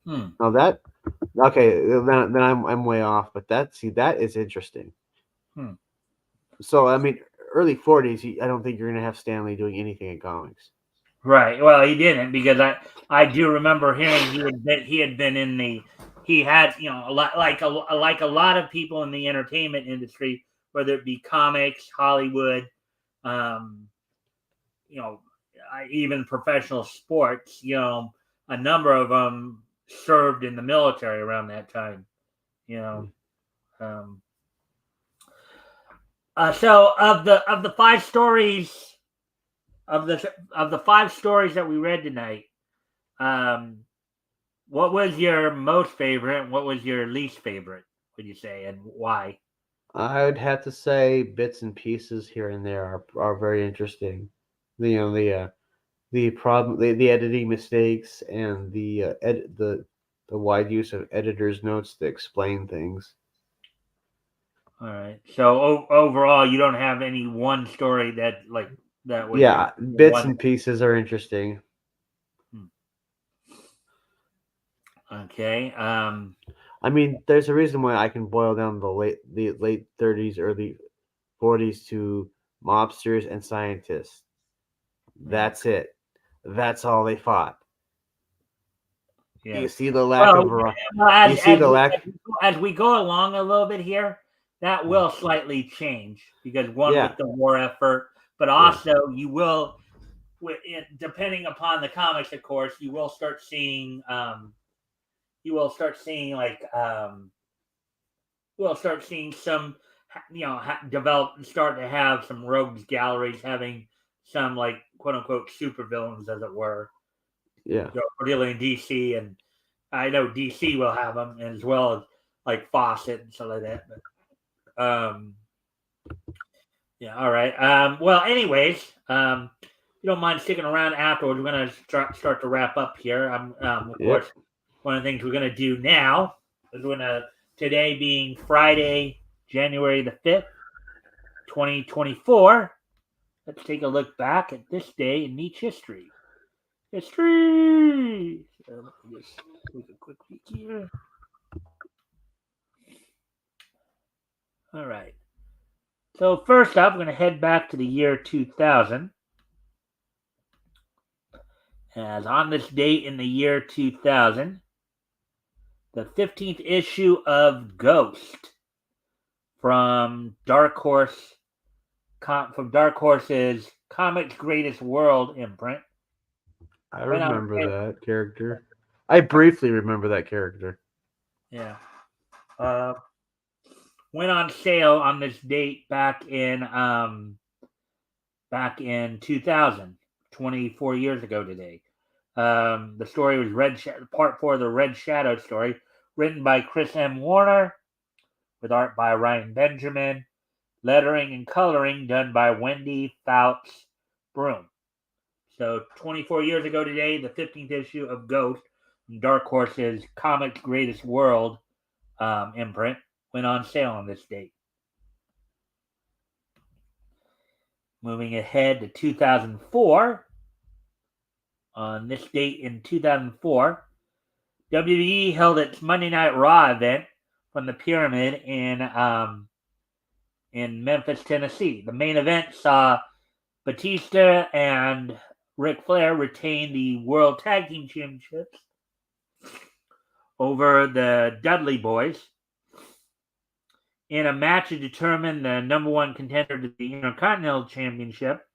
Now then I'm way off, but that is interesting. So I mean, early 40s, I don't think you're gonna have Stan Lee doing anything in comics. Right. Well, he didn't, because I do remember hearing he had been in the he had a lot like a lot of people in the entertainment industry, whether it be comics, Hollywood, even professional sports. A number of them served in the military around that time. So of the 5 stories. Of the 5 stories that we read tonight, What was your most favorite? And what was your least favorite? Would you say, and why? I would have to say bits and pieces here and there are very interesting. The problem, the editing mistakes, and the wide use of editors' notes to explain things. All right. So overall, you don't have any one story that was your Yeah, bits one. and pieces are interesting. Okay. I mean, there's a reason why I can boil down the late 30s, early 40s to mobsters and scientists. That's it. That's all they fought. Yeah. You see the lack Well, of as you see the we, lack. as we go along a little bit here, that will slightly change because one Yeah, with the war effort, but yeah, also you will, depending upon the comics, of course, you will start seeing like we'll start seeing some, develop, start to have some rogues galleries having some like quote unquote supervillains, as it were, yeah. dealing in DC, and I know DC will have them as well as like Fawcett and stuff like that. But yeah, all right. Well, anyways, if you don't mind sticking around afterwards, we're gonna start to wrap up here. Of Yep. course, one of the things we're gonna do now is today being Friday, January the 5th, 2024. Let's take a look back at this day in Nietzsche history. History. So let me just take a quick peek here. All right. So first up, we're going to head back to the year 2000. As on this date in the year 2000, the 15th issue of Ghost from Dark Horse's Comics Greatest World imprint. I remember that character. I briefly remember that character. Yeah. Went on sale on this date back in 2000, 24 years ago today. The story was Part 4 of the Red Shadow story, written by Chris M. Warner, with art by Ryan Benjamin, lettering and coloring done by Wendy Fouts Broom. So 24 years ago today, the 15th issue of Ghost, Dark Horse's Comics Greatest World imprint, went on sale on this date. Moving ahead to 2004, on this date in 2004, WWE held its Monday Night Raw event from the Pyramid in Memphis, Tennessee. The main event saw Batista and Ric Flair retain the World Tag Team Championships over the Dudley Boys in a match to determine the number one contender to the Intercontinental Championship.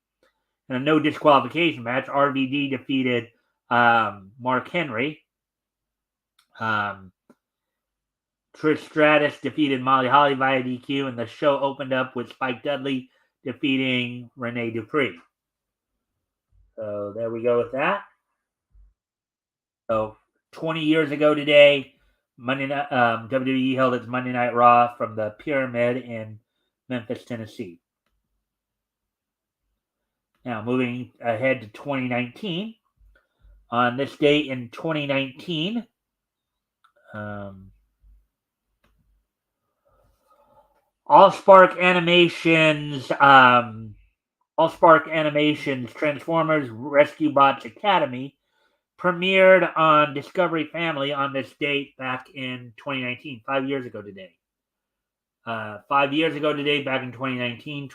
In a no disqualification match, RVD defeated Mark Henry. Trish Stratus defeated Molly Holly via DQ, and the show opened up with Spike Dudley defeating Rene Dupree. So there we go with that. So 20 years ago today, WWE held its Monday Night Raw from the Pyramid in Memphis, Tennessee. Now moving ahead to 2019. On this date in 2019, Allspark Animations Transformers Rescue Bots Academy premiered on Discovery Family on this date back in 2019, 5 years ago today. 5 years ago today, back in 2019,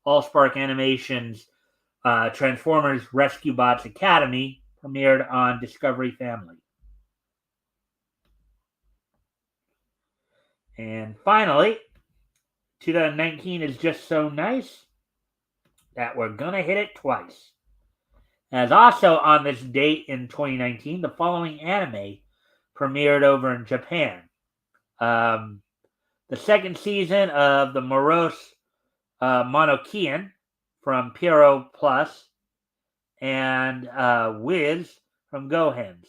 Allspark Animations Transformers Rescue Bots Academy premiered on Discovery Family. And finally, 2019 is just so nice that we're going to hit it twice. As also on this date in 2019, the following anime premiered over in Japan. The second season of the Morose Monokian from Pyro Plus and Wiz from Gohens.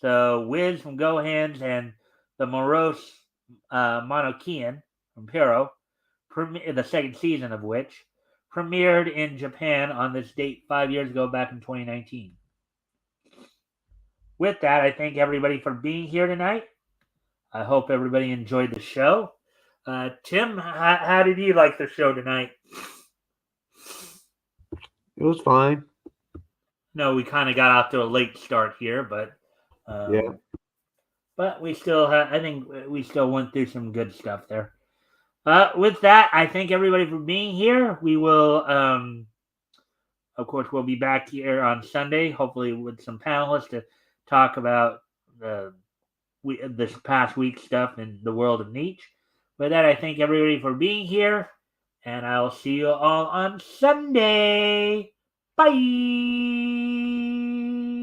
So Wiz from Gohans and the morose Monokian from Pero, the second season of which premiered in Japan on this date 5 years ago, back in 2019. With that, I thank everybody for being here tonight. I hope everybody enjoyed the show. Tim, how did you like the show tonight? It was fine. No, we kind of got off to a late start here, but Yeah. But we still I think we still went through some good stuff there. With that, I thank everybody for being here. We will, of course, we'll be back here on Sunday, hopefully with some panelists to talk about this past week stuff in the world of Nietzsche. With that, I thank everybody for being here, and I'll see you all on Sunday. Bye.